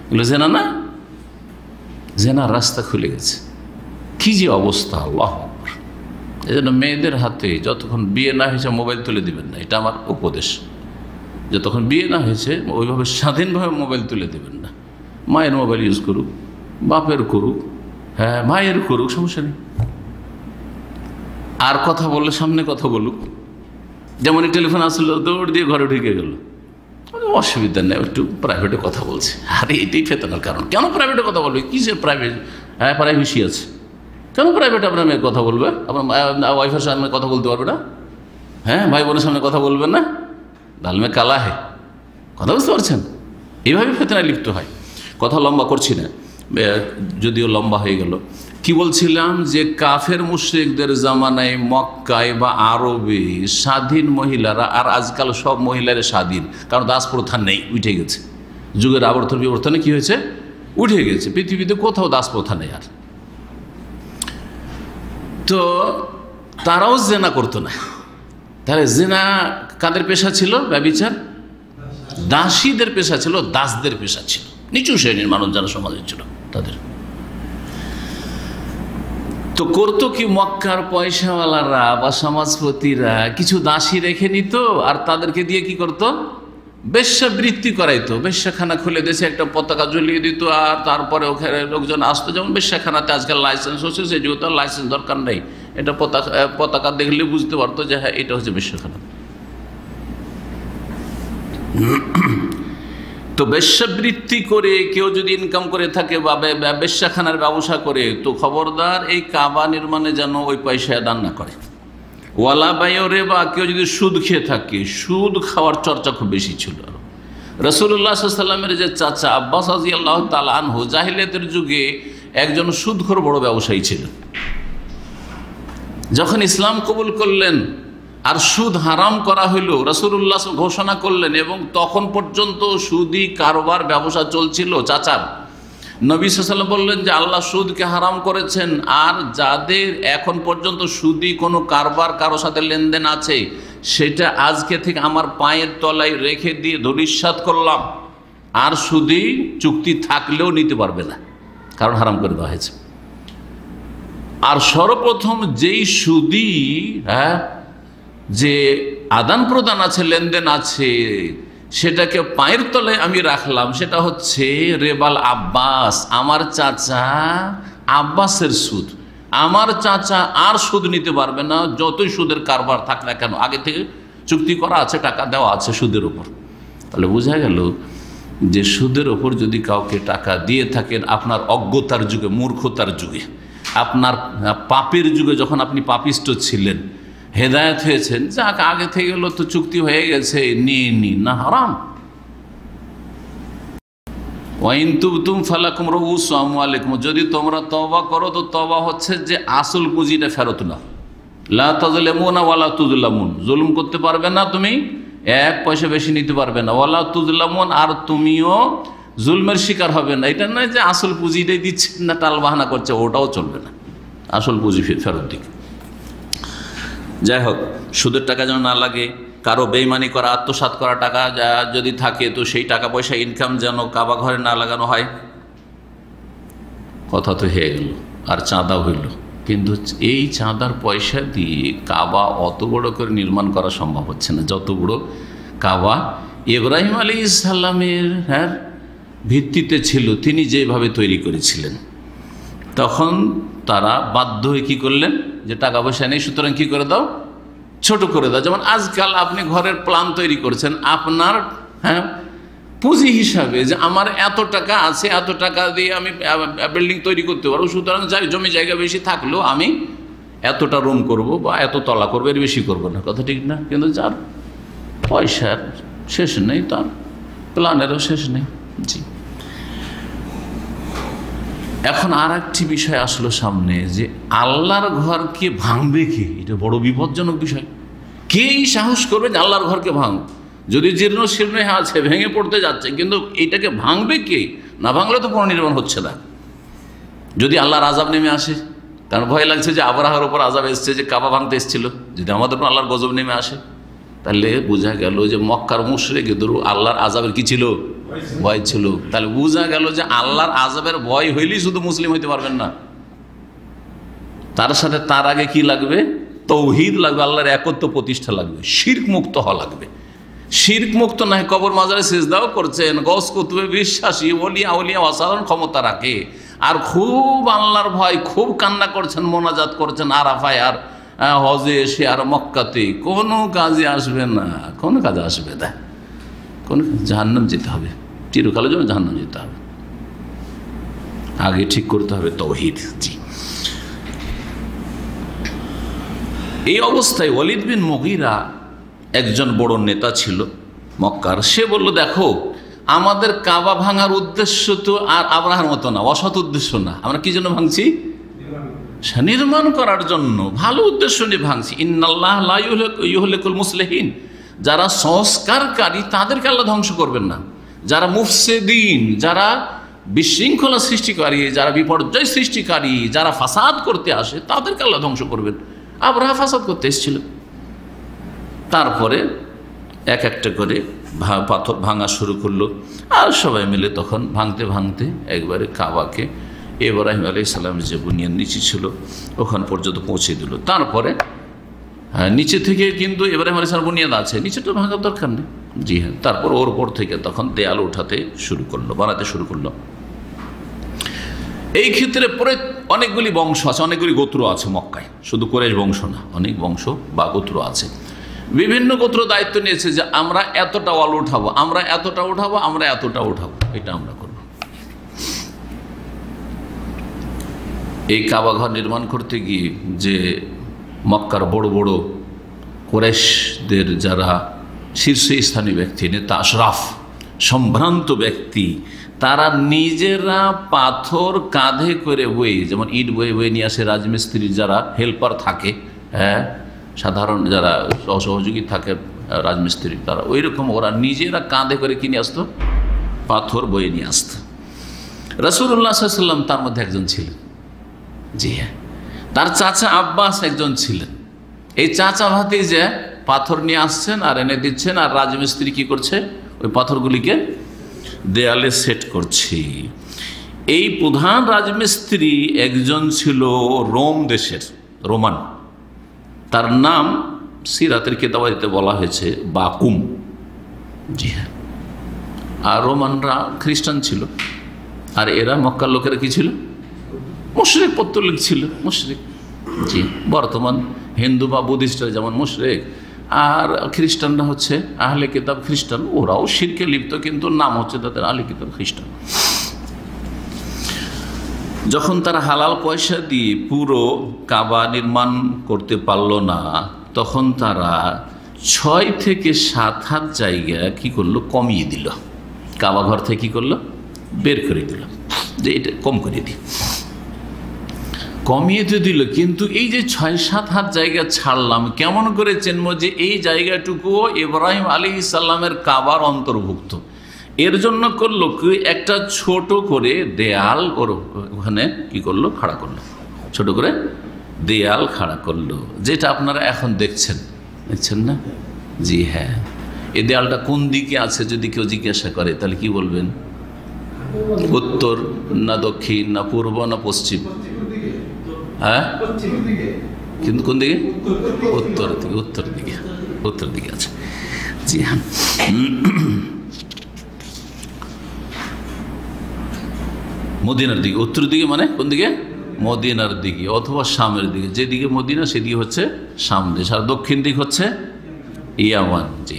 এগুলো জেনা না? জেনার রাস্তা খুলে গেছে। কি যে অবস্থা! আল্লাহু আকবার। এই জন্য মেয়েদের হাতে যতক্ষণ বিয়ে না হয়েছে মোবাইল তুলে দিবেন না, এটা আমার উপদেশ। যতক্ষণ বিয়ে না হয়েছে ওইভাবে স্বাধীনভাবে মোবাইল তুলে দেবেন না। মায়ের মোবাইল ইউজ করুক, বাপের করুক, হ্যাঁ মায়ের করুক, সমস্যা নেই। আর কথা বললে সামনে কথা বলুক, যেমন টেলিফোন আসলো দৌড় দিয়ে ঘরে ঢুকে গেল, অসুবিধা নেই, একটু প্রাইভেটে কথা বলছে। আরে এটাই ফেতনার কারণ। কেন প্রাইভেটে কথা বলবে? কিসের প্রাইভেট? হ্যাঁ প্রাইভেসি আছে, কেন প্রাইভেটে আপনার মেয়ে কথা বলবে? আপনার ওয়াইফের সামনে কথা বলতে পারবে না? হ্যাঁ ভাই বোনের সামনে কথা বলবেন না? দাল মে কালা হে, কথা বুঝতে পারছেন? এইভাবে ফেতনায় লিপ্ত হয়। কথা লম্বা করছি না, যদিও লম্বা হয়ে গেল। কি বলছিলাম যে কাফের মুশরিকদের জামানায় মক্কায় বা আরবে স্বাধীন মহিলারা, আর আজকাল সব মহিলারা স্বাধীন, কারণ দাস প্রথা নেই, উঠে গেছে। যুগের আবর্তন বিবর্তনে কি হয়েছে? উঠে গেছে। পৃথিবীতে কোথাও দাস প্রথা নেই আর। তো তারাও জেনা করতো না। তাহলে জেনা কাদের পেশা ছিল? ব্যভিচার দাসীদের পেশা ছিল, দাসদের পেশা ছিল, নিচু শ্রেণীর মানুষ যারা সমাজে ছিল তাদের। তো করতো কি, মক্কার পয়সাওয়ালারা বা সমাজপতিরা কিছু দাসী রেখে নিত, আর তাদেরকে দিয়ে কি করতো? বেশ্যাবৃত্তি করাইতো। বেশ্যাখানা খুলে দেশে একটা পতাকা ঝুলিয়ে দিত, আর তারপরে ওখানে লোকজন আসতো। যেমন বেশ্যাখানাতে আজকাল লাইসেন্স হচ্ছে, সেই যুগে তো লাইসেন্স দরকার নেই, এটা পতাকা দেখলে বুঝতে পারতো যে হ্যাঁ এটা হচ্ছে বেশ্যাখানা। তো বেশ্যাবৃত্তি করে কেউ যদি ইনকাম করে থাকে বা বেশ্যাখানার ব্যবসা করে, তো খবরদার এই কাবা নির্মাণে যেন ওই পয়সা দান না করে। ওয়ালা বাইরে বা কেউ যদি সুদ খেয়ে থাকে, সুদ খাওয়ার চর্চা খুব বেশি ছিল। রাসূলুল্লাহ সাল্লাল্লাহু আলাইহি ওয়াসাল্লামের যে চাচা আব্বাস রাদিয়াল্লাহু তাআলা আনহু জাহিলিয়াতের যুগে একজন সুদখোর বড় ব্যবসায়ী ছিল। যখন ইসলাম কবুল করলেন আর সুদ হারাম করা হইল, রাসূলুল্লাহ ঘোষণা করলেন, এবং তখন পর্যন্ত সুদি কারবার ব্যবসা চলছিল চাচার। নবী সাল্লাল্লাহু আলাইহি ওয়াসাল্লাম বললেন যে আল্লাহ সুদকে হারাম করেছেন, আর যাদের এখন পর্যন্ত সুদি কোনো কারবার কারো সাথে লেনদেন আছে, সেটা আজকে থেকে আমার পায়ের তলায় রেখে দিয়ে ধরিসাৎ করলাম, আর সুদি চুক্তি থাকলেও নিতে পারবে না, কারণ হারাম করে দেওয়া হয়েছে। আর সর্বপ্রথম যেই সুদি যে আদান প্রদান আছে, লেনদেন আছে, সেটাকে পায়ের তলায় আমি রাখলাম, সেটা হচ্ছে রেবাল আব্বাস, আমার চাচা আব্বাসের সুদ। আমার চাচা আর সুদ নিতে পারবে না, যতই সুদের কারবার থাক না কেন, আগে থেকে চুক্তি করা আছে, টাকা দেওয়া আছে সুদের ওপর। তাহলে বোঝা গেল যে সুদের ওপর যদি কাউকে টাকা দিয়ে থাকেন, আপনার অজ্ঞতার যুগে, মূর্খতার যুগে, আপনার পাপের যুগে, যখন আপনি পাপিষ্ট ছিলেন, হেদায়েত হয়েছেন, যাক আগে থেকে গেল তো চুক্তি হয়ে গেছে, নিয়ে নিন না, হারাম। ওয়াইন তুবতুম ফালাকুম রুউসু আমওয়ালিকুম, যদি তোমরা তওবা করো তো তওবা হচ্ছে যে আসল পুঁজিটা ফেরত নাও। লা তাযলিমুনা ওয়ালা তুযলামুন, জুলুম করতে পারবে না তুমি, এক পয়সা বেশি নিতে পারবে না। ওয়ালা তুযলামুন, আর তুমিও জুলমের শিকার হবে না। এটা নয় যে আসল পুঁজিটাই দিচ্ছে না, টাল বাহানা করছে, ওটাও চলবে না, আসল পুঁজি ফেরত দিক। যাই হোক, সুদের টাকা যেন না লাগে, কারো বেইমানি করা, আত্মসাৎ করা টাকা যদি থাকে, তো সেই টাকা পয়সা ইনকাম যেন কাবা ঘরে না লাগানো হয়। কথা তো হয়ে গেল, আর চাঁদা হইল, কিন্তু এই চাঁদার পয়সা দিয়ে কাবা অত বড় করে নির্মাণ করা সম্ভব হচ্ছে না, যত বড় কাবা ইব্রাহিম আলাইহিস সালামের ভিত্তিতে ছিল, তিনি যেভাবে তৈরি করেছিলেন। তখন তারা বাধ্য হয়ে কী করলেন, যে টাকা পয়সা নেই, সুতরাং কী করে দাও, ছোট করে দাও। যেমন আজকাল আপনি ঘরের প্ল্যান তৈরি করছেন আপনার পুঁজি হিসাবে, যে আমার এত টাকা আছে, এত টাকা দিয়ে আমি বিল্ডিং তৈরি করতে পারবো, সুতরাং যাই জমি জায়গা বেশি থাকলেও আমি এতটা রুম করব বা এত তলা করবো, এর বেশি করবো না, কথা ঠিক না? কিন্তু যার পয়সার শেষ নেই, তার প্ল্যানেরও শেষ নেই। জি, এখন আর একটি বিষয় আসলো সামনে, যে আল্লাহর ঘরকে ভাঙবে কে? এটা বড় বিপজ্জনক বিষয়। কেই সাহস করবে যে আল্লাহর ঘরকে ভাঙ? যদি জীর্ণ শীর্ণ আছে, ভেঙে পড়তে যাচ্ছে, কিন্তু এটাকে ভাঙবে কে? না ভাঙলে তো পুনর্নির্মাণ হচ্ছে না। যদি আল্লাহর আযাব নেমে আসে, কারণ ভয় লাগছে যে আবরাহার উপর আযাব এসছে, যে কাবা ভাঙতে এসেছিল, যদি আমাদের উপর আল্লাহর গজব নেমে আসে, তাহলে বোঝা গেল যে মক্কার মুশরিকদের আল্লাহর আযাবের কি ছিল? ভয় ছিল। তাহলে বোঝা গেল যে আল্লাহর আযাবের ভয় হইলেই শুধু মুসলিম হইতে পারবেন না, তার সাথে তার আগে কি লাগবে? তৌহিদ লাগবে, আল্লাহর একত্ব প্রতিষ্ঠা লাগবে, শিরক মুক্ত হওয়া লাগবে। শিরক মুক্ত না হয় কবর মাজারে সিজদাও করছেন, গৌস কুতুবে বিশ্বাসী, ওলিয়া আউলিয়া অসাধারণ ক্ষমতা রাখে, আর খুব আল্লাহর ভয়, খুব কান্না করছেন, মোনাজাত করছেন আরাফায় আর হজে এসে আর মক্কাতে, কোনো কাজে আসবে না, কোনো কাজে আসবে না, কোনো জাহান্নাম যেতে হবে, চিরকালের জন্য জাহান্নাম যেতে হবে। আগে ঠিক করতে হবে তৌহিদ। জি, এই অবস্থায় ওয়ালিদ বিন মুগীরা একজন বড় নেতা ছিল মক্কার। সে বলল, দেখো আমাদের কাবা ভাঙার উদ্দেশ্য তো আর আব্রাহার মতো না, অসৎ উদ্দেশ্য না। আমরা কি জন্য ভাঙছি? নির্মাণ করার জন্য, ভালো উদ্দেশ্য নিয়ে ভাঙছি। ইন্নাল্লাহ লা ইউহলিকুল মুসলিহিন, যারা সংস্কারকারী তাদেরকে আল্লাহ ধ্বংস করবেন না। যারা মুফসিদিন, যারা বিশৃঙ্খলা সৃষ্টিকারী, যারা বিপর্যয় সৃষ্টিকারী, যারা ফাসাদ করতে আসে, তাদেরকে আল্লাহ ধ্বংস করবেন। আব্রাহা ফাসাদ করতে এসেছিল। তারপরে এক একটা করে পাথর ভাঙা শুরু করলো, আর সবাই মিলে তখন ভাঙতে ভাঙতে একবারে কাবাকে ইব্রাহিম আলাইহিস সালামের যে বুনিয়াদ নিচে ছিল ওখান পর্যন্ত পৌঁছে দিল। তারপরে নিচে থেকে কিন্তু ইব্রাহিম আলাইহিস সালামের বুনিয়াদ আছে, নিচেটা ভাঙার দরকার নেই। জি হ্যাঁ, তারপর ওর উপর থেকে তখন দেয়াল উঠাতে শুরু করলো, বানাতে শুরু করলো। এই ক্ষেত্রে পরে অনেকগুলি বংশ আছে, অনেকগুলি গোত্র আছে মক্কায়, শুধু কুরাইশ বংশ না, অনেক বংশ বা গোত্র আছে। বিভিন্ন গোত্র দায়িত্ব নিয়েছে যে আমরা এতটা ওয়াল উঠাবো, আমরা এতটা উঠাবো, আমরা এতটা উঠাবো, এটা আমরা করব। এই কাবা ঘর নির্মাণ করতে গিয়ে যে মক্কার বড় বড় কুরাইশদের যারা শীর্ষস্থানীয় ব্যক্তি, নেতা, আশরাফ, সম্ভ্রান্ত ব্যক্তি, তারা নিজেরা পাথর কাঁধে করে বয়ে, যেমন ইট বয়ে বয়ে নিয়ে আসে রাজমিস্ত্রির যারা হেল্পার থাকে, হ্যাঁ, সাধারণ যারা সহযোগী থাকে রাজমিস্ত্রি, তারা ওই রকম ওরা নিজেরা কাঁধে করে কিনে আসতো, পাথর বয়ে নিয়ে আসতো। রাসূলুল্লাহ সাল্লাল্লাহু আলাইহি ওয়াসাল্লাম তার মধ্যে একজন ছিলেন। জি হ্যাঁ, তার চাচা আব্বাস একজন ছিলেন। এই চাচা ভাতিজা পাথর নিয়ে আসছেন আর এনে দিচ্ছেন, আর রাজমিস্ত্রি কি করছে? ওই পাথরগুলিকে দেয়ালে সেট করছি। এই প্রধান রাজমিস্ত্রি একজন ছিল রোম দেশের, রোমান। তার নাম সিরাতের কিতাবাতে বলা হয়েছে বাকুম। জি হ্যাঁ, আর রোমানরা খ্রিস্টান ছিল, আর এরা মক্কার লোকেরা কি ছিল? মুশরিক, পত্তলিক ছিল, মুশরিক। জি, বর্তমান হিন্দু বা বুদ্ধিস্টরা যেমন মুশরিক, আর খ্রিস্টানরা হচ্ছে আহলে কিতাব খ্রিস্টান, ওরাও শিরকে লিপ্ত, কিন্তু নাম হচ্ছে তাদের আহলে কিতাব খ্রিস্টান। যখন তারা হালাল পয়সা দিয়ে পুরো কাবা নির্মাণ করতে পারল না, তখন তারা 6 থেকে 7 হাত জায়গা কি করলো? কমিয়ে দিল। কাবা ঘর থেকে কি করলো? বের করে দিল, যে এটা কম করে দিই, কমিয়ে তো দিল। কিন্তু এই যে 6-7 হাত জায়গা ছাড়লাম, কেমন করে চিনব যে এই জায়গাটুকুও ইব্রাহিম আলাইহিস সালামের কাবার অন্তর্ভুক্ত? এর জন্য করলো কি, একটা ছোট করে দেয়াল ওর ওখানে কি করলো? খাড়া করলো, ছোট করে দেয়াল খাড়া করলো, যেটা আপনারা এখন দেখছেন না? জি হ্যাঁ, এই দেয়ালটা কোন দিকে আছে যদি কেউ জিজ্ঞাসা করে, তাহলে কি বলবেন? উত্তর না দক্ষিণ না পূর্ব না পশ্চিম? হ্যাঁ, কিন্তু কোন দিকে? উত্তর দিকে, উত্তর দিকে, উত্তর দিকে আছে। জি হ্যাঁ, মদিনার দিকে, উত্তর দিকে মানে কোন দিকে? মদিনার দিকে অথবা শামের দিকে। যেদিকে মদিনা সেদিকে হচ্ছে শাম দেশ, আর দক্ষিণ দিক হচ্ছে ইয়ামান। জি,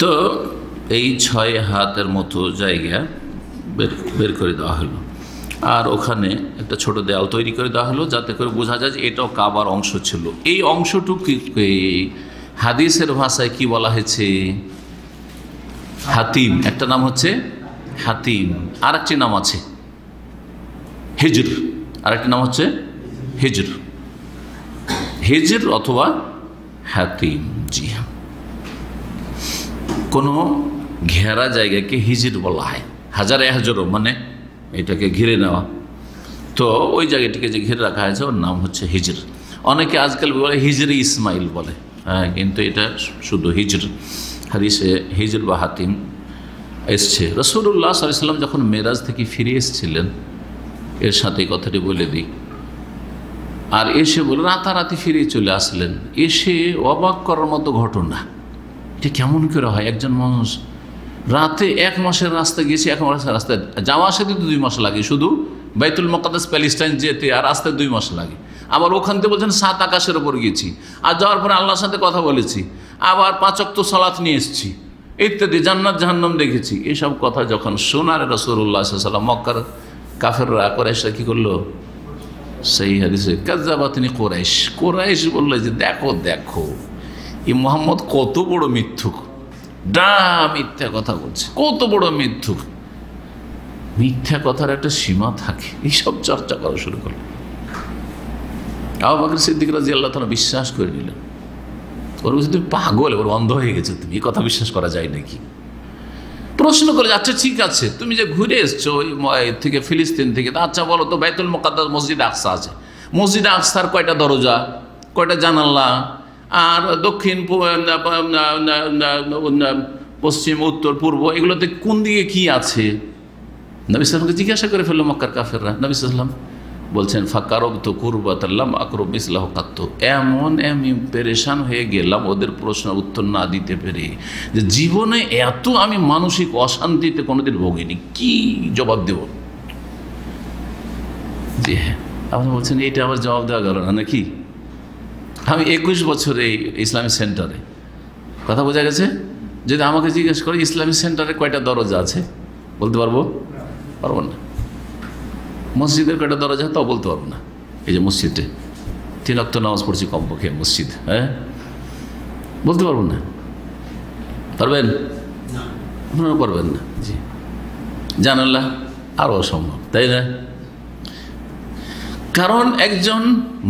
তো এই 6 হাতের মতো জায়গা বের করে দেওয়া হলো, আর ওখানে একটা ছোট দেয়াল তৈরি করে দেওয়া হলো, যাতে করে বোঝা যায় যে এটাও কাবার অংশ ছিল। এই অংশটুকুকে হাদিসের ভাষায় কি বলা হয়েছে? হাতিম। একটা নাম হচ্ছে হাতিম, আর একটি নাম আছে হিজর, আর একটি নাম হচ্ছে হিজর, হিজর অথবা হাতিম। জি হ্যাঁ, কোনো ঘেরা জায়গাকে হিজর বলা হয়। হাজারে হাজরো মানে এটাকে ঘিরে নেওয়া, তো ওই জায়গাটিকে যে ঘিরে রাখা হয়েছে ওর নাম হচ্ছে হিজর। অনেকে আজকাল বলে হিজরি ইসমাইল বলে, হ্যাঁ, কিন্তু এটা শুধু হিজর। হাদিসে হিজর বা হাতিম এসছে। রাসূলুল্লাহ সাল্লাল্লাহু আলাইহি ওয়াসাল্লাম যখন মেরাজ থেকে ফিরে এসেছিলেন, এর সাথে কথাটি বলে দিই, আর এসে বলে রাতারাতি ফিরে চলে আসলেন। এসে অবাক করার মতো ঘটনা, এটা কেমন করে হয়? একজন মানুষ রাতে 1 মাসের রাস্তা গিয়েছে, 1 মাসের রাস্তায় যাওয়া আসতে 2 মাস লাগে, শুধু বাইতুল মুকাদ্দাস প্যালেস্টাইন যেতে আর রাস্তায় 2 মাস লাগে। আবার ওখান থেকে বলছেন 7 আকাশের ওপর গেছি, আর যাওয়ার পরে আল্লাহর সাথে কথা বলেছি, আবার 5 ওয়াক্ত সালাত নিয়ে এসেছি ইত্যাদি, জান্নাত জাহান্নাম দেখেছি। এইসব কথা যখন শোনার রাসূলুল্লাহ সাল্লাল্লাহু আলাইহি ওয়াসাল্লাম, মক্কার কাফেররা কুরাইশরা কি করলো? সেই হাদিসে কাযাবাতনি কুরাইশ, কুরাইশ বললো যে দেখো দেখো এই মুহাম্মদ কত বড় মিথ্যুক, মিথ্যা কথা বলছে, কত বড় মিথ্যুক। মিথ্যা কথার একটা সীমা থাকে, এইসব চর্চা করা শুরু করলো। আবু বকর সিদ্দিক রাদিয়াল্লাহু তাআলা বিশ্বাস করে নিলেন। ওর বলছে তুমি পাগল, ওর অন্ধ হয়ে গেছে, তুমি এই কথা বিশ্বাস করা যায় নাকি? প্রশ্ন করে, আচ্ছা ঠিক আছে, তুমি যে ঘুরে এসছো ওই থেকে ফিলিস্তিন থেকে, আচ্ছা বলো তো বাইতুল মুকাদ্দাস মসজিদ আকসা আছে, মসজিদ আকসার কয়টা দরজা, কয়টা জানালা, আর দক্ষিণ পশ্চিম উত্তর পূর্ব এগুলোতে কোন দিকে কি আছে? নবী সাল্লাল্লাহু জিজ্ঞাসা করে ফেললো মক্কার কাফেররা। নবী সাল্লাল্লাহু বলছেন ফাকারব তো কুরবাতাল্লাম আকরব ইসলাহ কাত্ত, এমন আমি পেরেশান হয়ে গেলাম ওদের প্রশ্ন উত্তর না দিতে পেরে, যে জীবনে এত আমি মানসিক অশান্তিতে কোনোদিন ভোগিনি, কি জবাব দেব? জি হ্যাঁ, আপনি বলছেন এটা আবার জবাব দেওয়া গেল না নাকি? আমি 21 বছরে ইসলামিক সেন্টারে, কথা বোঝা গেছে? যদি আমাকে জিজ্ঞেস করে ইসলামিক সেন্টারে কয়টা দরজা আছে, বলতে পারবো না। মসজিদের কয়টা দরজা তাও বলতে পারবো না। এই যে মসজিদে 3 ওয়াক্ত নামাজ পড়ছি কমপক্ষে মসজিদ, হ্যাঁ বলতে পারবো না। পারবেন? আপনারা পারবেন না। জি, জানাল্লাহ আরও অসম্ভব, তাই না? কারণ একজন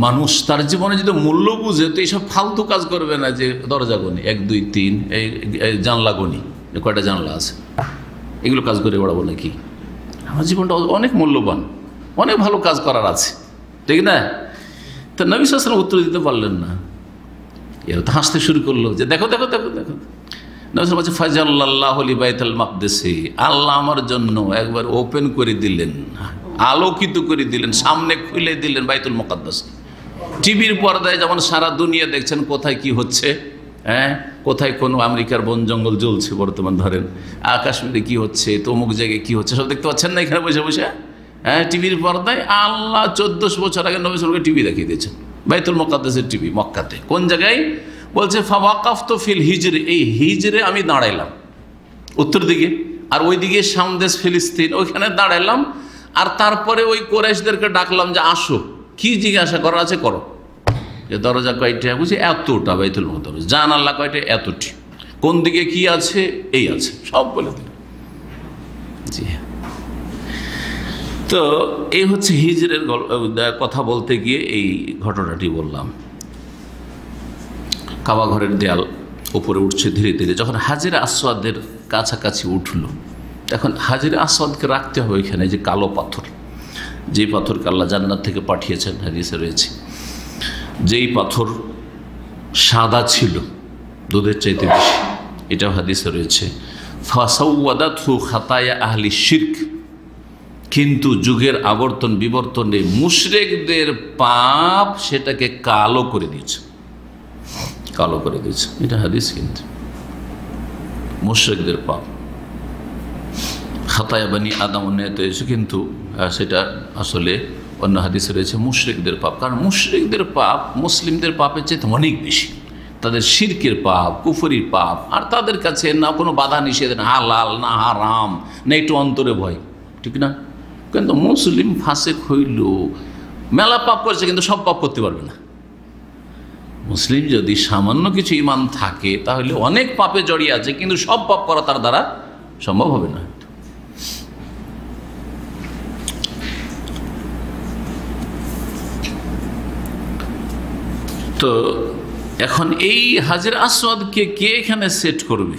মানুষ তার জীবনে যদি মূল্য বুঝে তো এইসব ফালতু কাজ করবে না, যে দরজা গনি 1 2 3, এই জানলা গনি কয়টা জানলা আছে, এগুলো কাজ করে বেড়াবো নাকি? আমার জীবনটা অনেক মূল্যবান, অনেক ভালো কাজ করার আছে, ঠিক না? তো নবী সাল্লাল্লাহু আলাইহি ওয়াসাল্লাম উত্তর দিতে পারলেন না। এরা তো হাসতে শুরু করলো যে দেখো দেখো দেখো দেখো। নবী বলছে ফাজাল্লাল্লাহু লি বাইতুল মাকদিসি, আল্লাহ আমার জন্য একবার ওপেন করে দিলেন, আলোকিত করে দিলেন, সামনে খুলে দিলেন বাইতুল মুকাদ্দাস। টিভির পর্দায় যেমন সারা দুনিয়া দেখছেন কোথায় কি হচ্ছে, হ্যাঁ কোথায় কোনো আমেরিকার বন জঙ্গল জ্বলছে বর্তমান, ধরেন কাশ্মীরে কি হচ্ছে, তো অমুক জায়গায় কি হচ্ছে, সব দেখতে পাচ্ছেন না এখানে বসে বসে, হ্যাঁ টিভির পর্দায়। আল্লাহ 1400 বছর আগে নবী সাল্লাল্লাহু টিভি দেখিয়ে দিয়েছেন, বাইতুল মুকাদ্দাসের টিভি মক্কাতে। কোন জায়গায়? বলছে ফাওয়াকাফতু ফিল হিজরি, এই হিজরে আমি দাঁড়াইলাম উত্তর দিকে, আর ওই দিকে সামদেশ ফিলিস্তিন, ওইখানে দাঁড়াইলাম। আর তারপরে ওই কুরাইশদেরকে ডাকলাম যে আসো, কি জিজ্ঞাসা করা আছে করো। যে দরজা কয়টা? বুঝি এতটা বাইতুল মুকাদ্দাস। জানালা কয়টা? এতটি। কোন দিকে কি আছে? এই আছে, সব বলে দিল। জি হ্যাঁ, তো এই হচ্ছে হিজরের কথা বলতে গিয়ে এই ঘটনাটি বললাম। কাবা ঘরের দেয়াল উপরে উঠছে ধীরে ধীরে, যখন হাজরে আসওয়াদের কাছাকাছি উঠলো, এখন হাজরে আসওয়াদকে রাখতে হবে এখানে, যে কালো পাথর, যেই পাথরকে আল্লাহ জান্নাত থেকে পাঠিয়েছেন, হাদিসে রয়েছে, যেই পাথর সাদা ছিল দুধের চাইতে বেশি, এটাও হাদিসে রয়েছে। ফাসাওয়াদাতহু খাতায়া আহলি শিরক, কিন্তু যুগের আবর্তন বিবর্তনে মুশরিকদের পাপ সেটাকে কালো করে দিয়েছে, কালো করে দিয়েছে। এটা হাদিস, কিন্তু মুশরিকদের পাপ খাতায়া বানি আদম উন্নয়ত হয়েছে, কিন্তু সেটা আসলে অন্য হাদিসে রয়েছে মুশরিকদের পাপ। কারণ মুশরিকদের পাপ মুসলিমদের পাপের চাইতে অনেক বেশি, তাদের শিরকের পাপ, কুফরির পাপ, আর তাদের কাছে না কোনো বাধা নিষেধ, না হালাল না হারাম, না একটু অন্তরে ভয়, ঠিক না? কিন্তু মুসলিম ফাসেক হইল, মেলা পাপ করেছে কিন্তু সব পাপ করতে পারবে না। মুসলিম যদি সামান্য কিছু ঈমান থাকে তাহলে অনেক পাপে জড়িয়ে আছে, কিন্তু সব পাপ করা তার দ্বারা সম্ভব হবে না। তো এখন এই হাজরে আসওয়াদকে কে এখানে সেট করবে?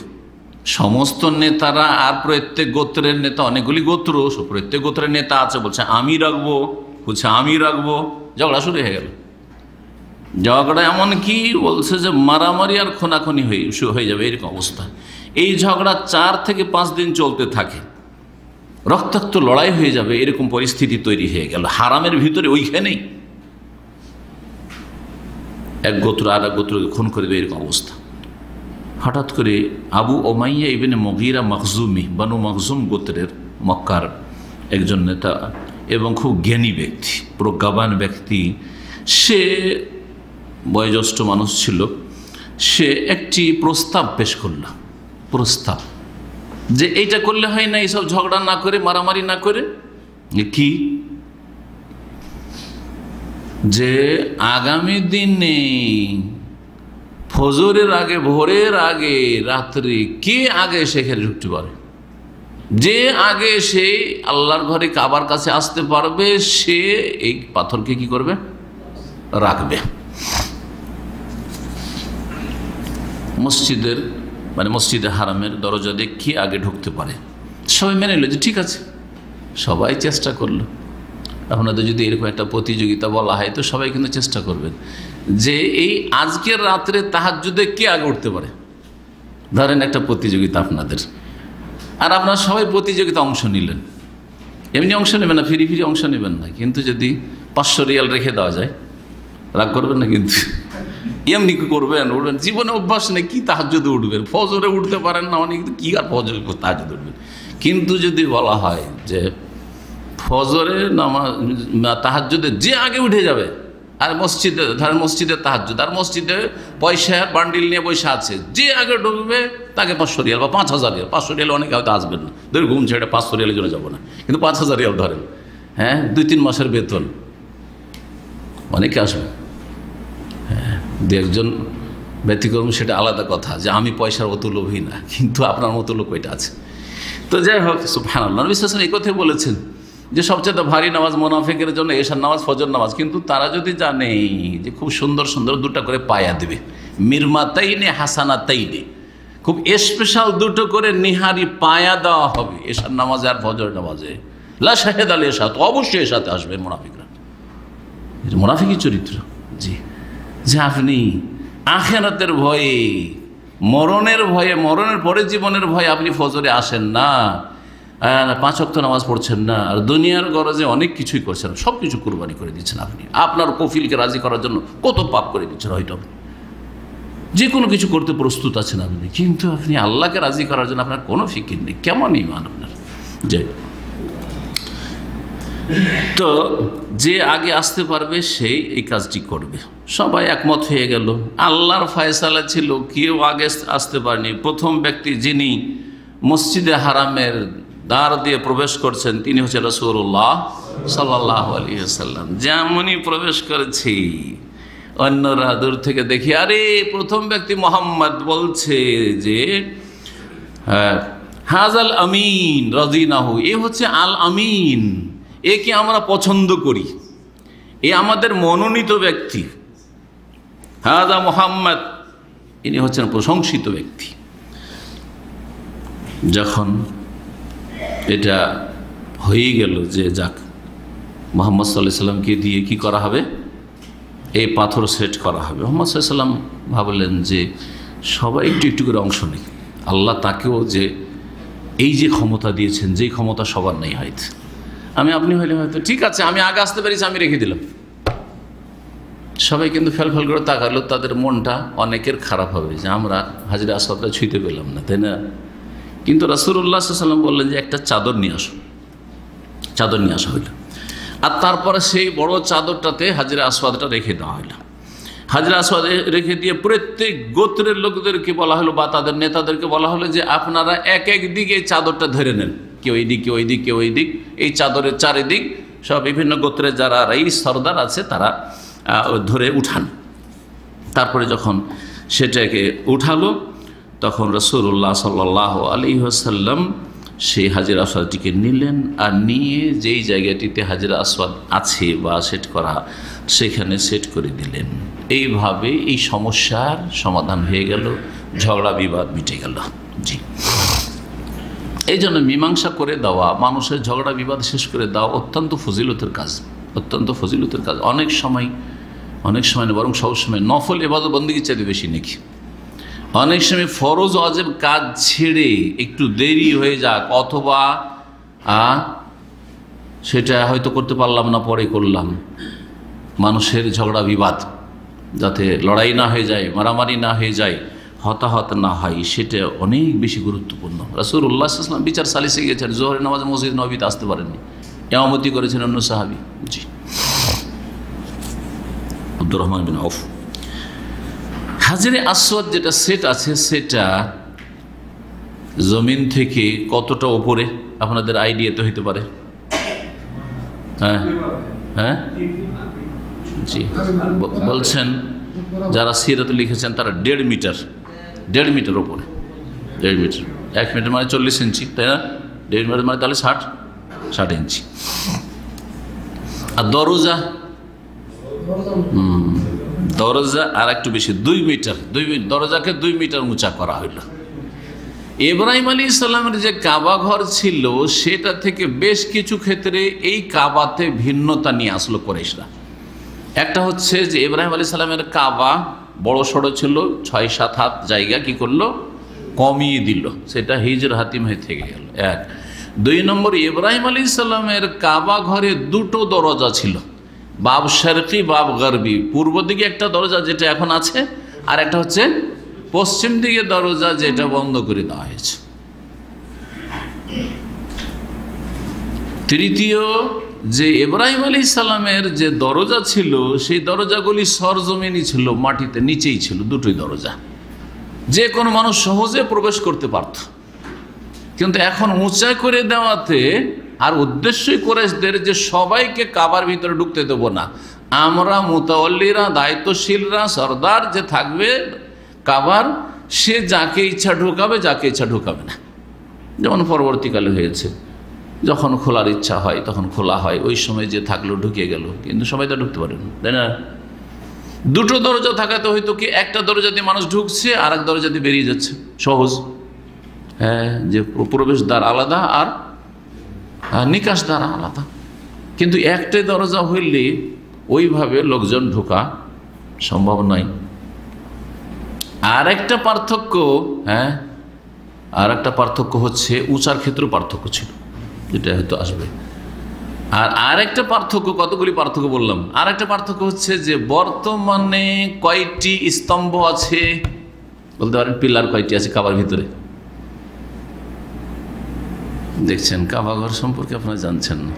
সমস্ত নেতারা, আর প্রত্যেক গোত্রের নেতা, অনেকগুলি গোত্র, প্রত্যেক গোত্রের নেতা আছে, বলছে আমি রাখবো, বলছে আমি রাখবো, ঝগড়া শুরু হয়ে গেল। ঝগড়া এমন কি বলছে যে মারামারি আর খুনাখুনি হয়ে যাবে, এরকম অবস্থা। এই ঝগড়া 4 থেকে 5 দিন চলতে থাকে, রক্তাক্ত লড়াই হয়ে যাবে, এরকম পরিস্থিতি তৈরি হয়ে গেল হারামের ভিতরে, ওইখানেই। এক গোত্র আর এক গোত্রকে খুন করে দেবে, এরকম অবস্থা। হঠাৎ করে আবু উমাইয়া ইবনে মুগীরা মখজুমি, বানু মখজুম গোত্রের মক্কার একজন নেতা এবং খুব জ্ঞানী ব্যক্তি, প্রজ্ঞাবান ব্যক্তি, সে বয়োজ্যেষ্ঠ মানুষ ছিল। সে একটি প্রস্তাব পেশ করল, প্রস্তাব যে এইটা করলে হয় না, এইসব ঝগড়া না করে, মারামারি না করে, কি যে আগামী দিনে ফজরের আগে, ভোরের আগে, রাত্রি কে আগে সেখানে ঢুকতে পারে, যে আগে সে আল্লাহর ঘরে কাবার কাছে আসতে পারবে, সে এই পাথরকে কি করবে, রাখবে। মসজিদের মানে মসজিদে হারামের দরজা দেখি আগে ঢুকতে পারে। সবাই মেনে নিল যে ঠিক আছে, সবাই চেষ্টা করলো। আপনাদের যদি এরকম একটা প্রতিযোগিতা বলা হয় তো সবাই কিন্তু চেষ্টা করবেন যে এই আজকের রাত্রে তাহাজ্জুদে কে আগে উঠতে পারে। ধরেন একটা প্রতিযোগিতা আপনাদের, আর আপনারা সবাই প্রতিযোগিতা অংশ নিলেন। এমনি অংশ নেবেন না, ফিরি ফিরি অংশ নেবেন না, কিন্তু যদি 500 রিয়াল রেখে দেওয়া যায়, রাগ করবেন না কিন্তু, এমনি করবেন, উঠবেন। জীবনে অভ্যাস নেই, কি তাহাজ্জুদে উঠবেন, ফজরে উঠতে পারেন না অনেক, কি আর ফজরে তাহাজ্জুদে উঠবেন। কিন্তু যদি বলা হয় যে ফজরে নামাজ তাহাজ্জুদে যে আগে উঠে যাবে, আর মসজিদে ধরেন মসজিদে তাহাজ্জুদ, আর মসজিদে পয়সা বান্ডিল নিয়ে বসে আছে, যে আগে ঢুকবে তাকে 500 রিয়াল বা 5000 রিয়াল। 500 রিয়াল অনেকে হয়তো আসবেন না, ধরে ঘুম ছেড়ে 500 রিয়ালের জন্য যাবো না, কিন্তু 5000 রিয়াল ধরেন, হ্যাঁ 2-3 মাসের বেতন, অনেকে আসবে। হ্যাঁ, দু একজন ব্যতিক্রম, সেটা আলাদা কথা, যে আমি পয়সার অত লোভী না, কিন্তু আপনার মতো লোক ওইটা আছে। তো যাই হোক, সুবহানাল্লাহ, নবী সাল্লাল্লাহু আলাইহি ওয়াসাল্লাম এই কথাই বলেছেন যে সবচেয়ে ভারী নামাজ মুনাফিকের জন্য এশার নামাজ, ফজর নামাজ। কিন্তু তারা যদি জানে যে খুব সুন্দর সুন্দর 2টা করে পায়া দেবে, মিরমাতাইনে হাসানাতাইনে, খুব স্পেশাল 2টো করে নিহারি পায়া দেওয়া হবে এশার নামাজে আর ফজর নামাজে, লা শাহেদ আল এশা, তো অবশ্যই এশাতে আসবে মুনাফিকরা। এটা মুনাফিকের চরিত্র। জি, যে আপনি আখিরাতের ভয়ে, মরণের ভয়ে, মরণের পরে জীবনের ভয়ে আপনি ফজরে আসেন না, 5 ওয়াক্ত নামাজ পড়ছেন না, আর দুনিয়ার গরজে অনেক কিছুই করছেন, সব কিছু কুরবানি করে দিচ্ছেন আপনি, আপনার কফিলকে রাজি করার জন্য কত পাপ করে দিচ্ছেন, হয়তো আপনি যে কোনো কিছু করতে প্রস্তুত আছেন আপনি, কিন্তু আপনি আল্লাহকে রাজি করার জন্য আপনার কোনো ফিকির নেই। কেমন ইমান আপনার? যে তো যে আগে আসতে পারবে সেই এই কাজটি করবে। সবাই একমত হয়ে গেল, আল্লাহর ফয়সালা ছিল, কেউ আগে আসতে পারেনি। প্রথম ব্যক্তি যিনি মসজিদে হারামের দ্বার দিয়ে প্রবেশ করছেন তিনি হচ্ছে রাসূলুল্লাহ সাল্লাল্লাহু আলাইহি ওয়াসাল্লাম। যেমনই প্রবেশ করেছি, অন্যরা দূর থেকে দেখি, আরে প্রথম ব্যক্তি মোহাম্মদ, বলছে যে হাজাল আমিন রাদিনাহু, এ হচ্ছে আল আমিন, একে আমরা পছন্দ করি, এ আমাদের মনোনীত ব্যক্তি। হাজা মোহাম্মদ, ইনি হচ্ছেন প্রশংসিত ব্যক্তি। যখন এটা হয়ে গেল যে যাক, মুহাম্মদ সাল্লাল্লাহু আলাইহি সাল্লামকে দিয়ে কি করা হবে, এই পাথর সেট করা হবে। মুহাম্মদ সাল্লাল্লাহু আলাইহি সাল্লাম ভাবলেন যে সবাই একটু একটু করে অংশ নেই, আল্লাহ তাকেও যে এই যে ক্ষমতা দিয়েছেন, যেই ক্ষমতা সবার নেই, হয়তো আপনি হইলে হয়তো ঠিক আছে, আমি আগে আসতে পেরেছি, আমি রেখে দিলাম। সবাই কিন্তু ফেল করে তাকালো, তাদের মনটা অনেকের খারাপ হবে যে আমরা হাজরে আসওয়াদটা ছুঁইতে পেলাম না, তাই না? কিন্তু রাসূলুল্লাহ সাল্লাল্লাহু আলাইহি ওয়াসাল্লাম বললেন যে একটা চাদর নিয়ে আসো। চাদর নিয়ে আসা হইল, আর তারপরে সেই বড় চাদরটাতে হাজরে আসওয়াদটা রেখে দেওয়া হইল। হাজরে আসওয়াদ রেখে দিয়ে প্রত্যেক গোত্রের লোকদেরকে বলা হলো, বা তাদের নেতাদেরকে বলা হলো যে আপনারা এক এক দিকে চাদরটা ধরে নেন, কেউ এই দিক, কেউ ওই দিক, কেউ ওই দিক, এই চাদরের চারিদিক সব বিভিন্ন গোত্রের যারা রাইস সর্দার আছে তারা ধরে উঠান। তারপরে যখন সেটাকে উঠালো, তখন রাসূলুল্লাহ সাল্লাল্লাহু আলাইহি ওয়াসাল্লাম সেই হাজরে আসওয়াদটিকে নিলেন, আর নিয়ে যেই জায়গাটিতে হাজরে আসওয়াদ আছে বা সেট করা, সেখানে সেট করে দিলেন। এইভাবে এই সমস্যার সমাধান হয়ে গেল, ঝগড়া বিবাদ মিটে গেল। জি, এই জন্য মীমাংসা করে দেওয়া, মানুষের ঝগড়া বিবাদ শেষ করে দেওয়া অত্যন্ত ফজিলতের কাজ, অত্যন্ত ফজিলতের কাজ। অনেক সময় না, বরং সবসময় নফল ইবাদত বন্দেগী চাইতে বেশি নাকি। অনেক সময় ফরজ ওয়াজিব কাজ ছেড়ে একটু দেরি হয়ে যাক, অথবা সেটা হয়তো করতে পারলাম না, পরে করলাম, মানুষের ঝগড়া বিবাদ যাতে লড়াই না হয়ে যায়, মারামারি না হয়ে যায়, হতাহত না হয়, সেটা অনেক বেশি গুরুত্বপূর্ণ। রাসূলুল্লাহ সাল্লাল্লাহু আলাইহি ওয়াসাল্লাম বিচার সালিসে গিয়েছেন, জোহরের নামাজ মসজিদ নববীতে আসতে পারেননি, ইমামতি করেছেন অন্য সাহাবী। জি, আব্দুর রহমান বিন আউফ। হাজরে আসওয়াদ যেটা সেট আছে, সেটা জমিন থেকে কতটা উপরে আপনাদের আইডিয়া তো হইতে পারে? হ্যাঁ হ্যাঁ, জি বলছেন যারা সিরাত লিখেছেন তারা 1.5 মিটার, 1.5 মিটার উপরে, 1.5 মিটার। 1 মিটার মানে 40 ইঞ্চি, তাই না? 1.5 মিটার মানে তাহলে 60 ইঞ্চি। আর দরজা, দরজা আর একটু বেশি, 2 মিটার, দরজাকে 2 মিটার উঁচা করা হইল। ইব্রাহিম আলাইহিস সালামের যে কাবা ঘর ছিল, সেটা থেকে বেশ কিছু ক্ষেত্রে এই কাবাতে ভিন্নতা নিয়ে আসলো কুরাইশরা। একটা হচ্ছে যে ইব্রাহিম আলাইহিস সালামের কাবা বড় সড়ো ছিল, 6-7 হাত জায়গা কি করলো, কমিয়ে দিল, সেটা হিজর হাতিম হয়ে থেকে গেল। 1। 2 নম্বর, ইব্রাহিম আলাইহিস সালামের কাবা ঘরে 2টো দরজা ছিল, বাব শারকি, বাব গরবি। পূর্ব দিকে একটা দরজা যেটা এখন আছে, আর একটা হচ্ছে পশ্চিম দিকে দরজা যেটা বন্ধ করে দেওয়া হয়েছে। তৃতীয়, যে ইব্রাহিম আলাইহিস সালামের যে দরজা ছিল, সেই দরজাগুলি সরজমিনই ছিল, মাটিতে নিচেই ছিল, 2টোই দরজা, যে কোনো মানুষ সহজে প্রবেশ করতে পারত। কিন্তু এখন উঁচা করে দেওয়াতে আর উদ্দেশ্যই কুরাইশদের যে সবাইকে কাবার ভিতরে ঢুকতে দেব না, আমরা মুতাওয়াল্লিরা, দায়িত্বশীলরা, সর্দার যে থাকবে কাবার, সে যাকে ইচ্ছা ঢুকাবে, যাকে ইচ্ছা ঢুকাবে না। যেমন পরবর্তীকালে হয়েছে, যখন খোলার ইচ্ছা হয় তখন খোলা হয়, ওই সময় যে থাকলো ঢুকে গেল, কিন্তু সবাই তো ঢুকতে পারে না, তাই না? 2টো দরজা থাকাতে হয়তো কি একটা দরজা দিয়ে মানুষ ঢুকছে, আর এক দরজা দিয়ে বেরিয়ে যাচ্ছে, সহজ। হ্যাঁ, যে প্রবেশ দ্বার আলাদা আর নিকাশ দ্বার আলাদা, কিন্তু একটাই দরজা হইলে ওইভাবে লোকজন ঢোকা সম্ভব নয়। আর একটা পার্থক্য, হ্যাঁ, আর একটা পার্থক্য হচ্ছে উঁচার ক্ষেত্রেও পার্থক্য ছিল, যেটা হয়তো আসবে। আর একটা পার্থক্য, কতগুলি পার্থক্য বললাম, আর একটা পার্থক্য হচ্ছে যে বর্তমানে কয়টি স্তম্ভ আছে বলতে পারেন, পিলার কয়টি আছে কাবার ভিতরে? দেখছেন, কাবা ঘর সম্পর্কে আপনারা জানছেন না?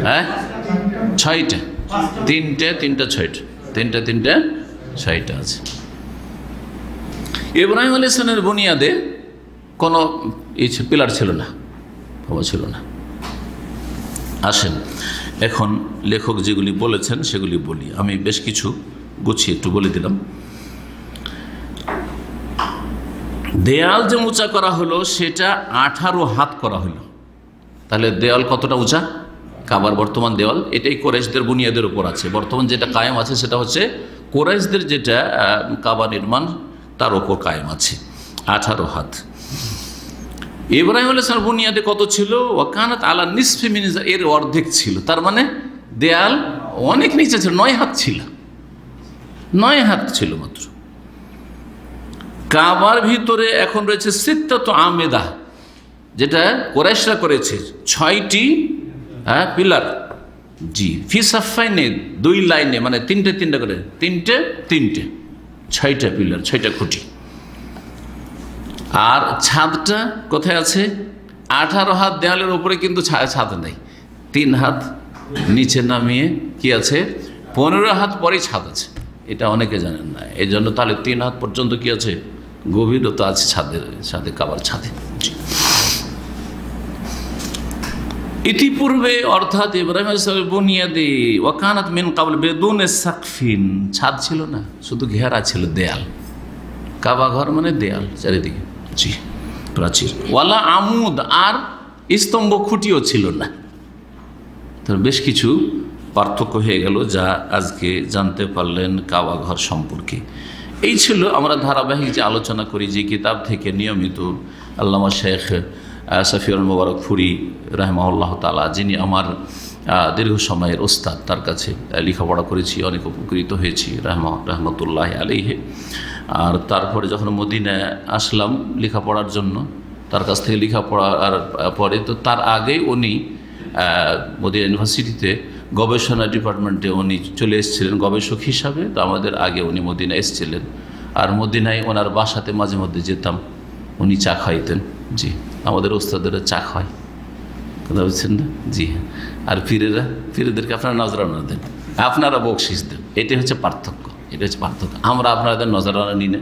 হ্যাঁ, 6টা, 3টে 6টা, 3টে 6টা আছে। ইব্রাহিম আলাইহিস সালামের বুনিয়াদে কোনো পিলার ছিল না, ছিল না। আসেন এখন লেখক যেগুলি বলেছেন সেগুলি বলি, আমি বেশ কিছু গুছিয়ে একটু বলে দিলাম। দেয়াল যে উঁচা করা হলো, সেটা 18 হাত করা হলো। তাহলে দেওয়াল কতটা উঁচা? কাবার বর্তমান দেওয়াল, এটাই কুরাইশদের বুনিয়াদের উপর আছে। বর্তমান যেটা কায়েম আছে সেটা হচ্ছে কুরাইশদের যেটা কাবা নির্মাণ, তার ওপর কায়েম আছে, 18 হাত। ইব্রাহিম আলাইহিস সালাম বুনিয়াদে কত ছিল? ওয়াকানাত আলা নিসফি মিনজার, এর অর্ধেক ছিল। তার মানে দেয়াল অনেক নিচে ছিল, 9 হাত ছিল, 9 হাত ছিল মাত্র। কাবার ভিতরে এখন রয়েছে সিত্তাতু আমেদা, যেটা কুরাইশরা করেছে, 6টি পিলার। জি, ফি সাফাইনে, 2 লাইনে, মানে 3টে করে, 3টে 6টা পিলার, 6টা খুঁটি। আর ছাদটা কোথায় আছে? 18 হাত দেওয়ালের উপরে, কিন্তু ছাদ নেই। 3 হাত নিচে নামিয়ে কি আছে, 15 হাত পরেই ছাদ আছে। এটা অনেকে জানেন না, এই জন্য তাহলে 3 হাত পর্যন্ত কি আছে, গভীরতা আছে ছাদে, কাবার ছাদে। ইতিপূর্বে অর্থাৎ ইব্রাহিম আলাইহিস সালামের বুনিয়াদে ওয়াকানাত মিন ক্বাবল বিদুন সাকফিন, ছাদ ছিল না, শুধু ঘেরা ছিল দেয়াল। কাবা ঘর মানে দেয়াল চারিদিকে, জি, প্রাচীর। ওয়ালা আমুদ, আর স্তম্ভ খুঁটিও ছিল না। তো বেশ কিছু পার্থক্য হয়ে গেল, যা আজকে জানতে পারলেন কাবা ঘর সম্পর্কে। এই ছিল আমরা ধারাবাহিক যে আলোচনা করি, যে কিতাব থেকে নিয়মিত আল্লামা শেখ শফিউল মোবারক ফুরি রাহিমাহুল্লাহ তাআলা, যিনি আমার দীর্ঘ সময়ের ওস্তাদ, তার কাছে লেখাপড়া করেছি, অনেক উপকৃত হয়েছি রহমতুল্লাহ আলাইহি। আর তারপরে যখন মদিনায় আসলাম লেখাপড়ার জন্য, তার কাছ থেকে লেখাপড়ার পরে, তো তার আগেই উনি মদিনা ইউনিভার্সিটিতে গবেষণা ডিপার্টমেন্টে উনি চলে এসেছিলেন গবেষক হিসাবে। তো আমাদের আগে উনি মদিনা এসেছিলেন, আর মদিনায় ওনার বাসাতে মাঝে মধ্যে যেতাম, উনি চা খাইতেন। জি, আমাদের ওস্তাদেরা চা খায়, কথা বলছেন না? জি হ্যাঁ। আর পীরেদেরকে আপনারা নজরানা দেন, আপনারা বকশিস দেন। এটাই হচ্ছে পার্থক্য, এটা হচ্ছে পার্থক্য। আমরা আপনাদের নজরানা নিই না,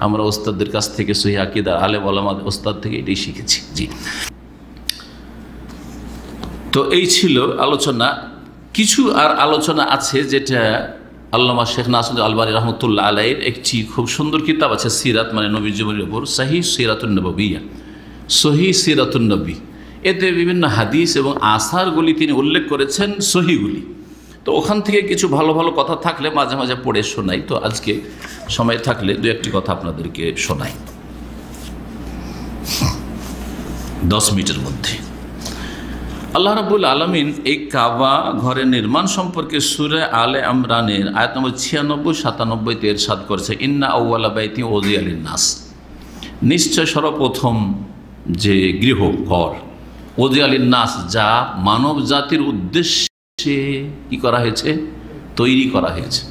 আমরা ওস্তাদদের কাছ থেকে সহিহ আকীদা আলেম ওলামা ওস্তাদ থেকে এটাই শিখেছি। জি, তো এই ছিল আলোচনা। কিছু আর আলোচনা আছে যেটা আল্লামা শেখ নাসিরুদ্দিন আলবানী রহমতুল্লাহ আলাইহির একটি খুব সুন্দর কিতাব আছে সিরাত, মানে নবী জীবনের উপর, সহিহ সিরাতুন নববিয়্যাহ, সহিহ সিরাতুন নবী। এতে বিভিন্ন হাদিস এবং আসারগুলি তিনি উল্লেখ করেছেন, সহিগুলি। তো ওখান থেকে কিছু ভালো ভালো কথা থাকলে মাঝে মাঝে পড়ে শোনাই। তো আজকে সময় থাকলে দু একটি কথা আপনাদেরকে শোনাই 10 মিনিটের মধ্যে। আল্লাহ রাব্বুল আলামিন এই কাবা ঘরের নির্মাণ সম্পর্কে সূরা আলে ইমরানের আয়াত নম্বর 96-97 ইরশাদ করেছে, ইন্না আউওয়ালা বাইতি উযিয়া লিন-নাস, নিশ্চয় সর্বপ্রথম যে গৃহ ঘর, উযিয়া লিন-নাস, যা মানব জাতির উদ্দেশ্যে কি করা হয়েছে, তৈরি করা হয়েছে।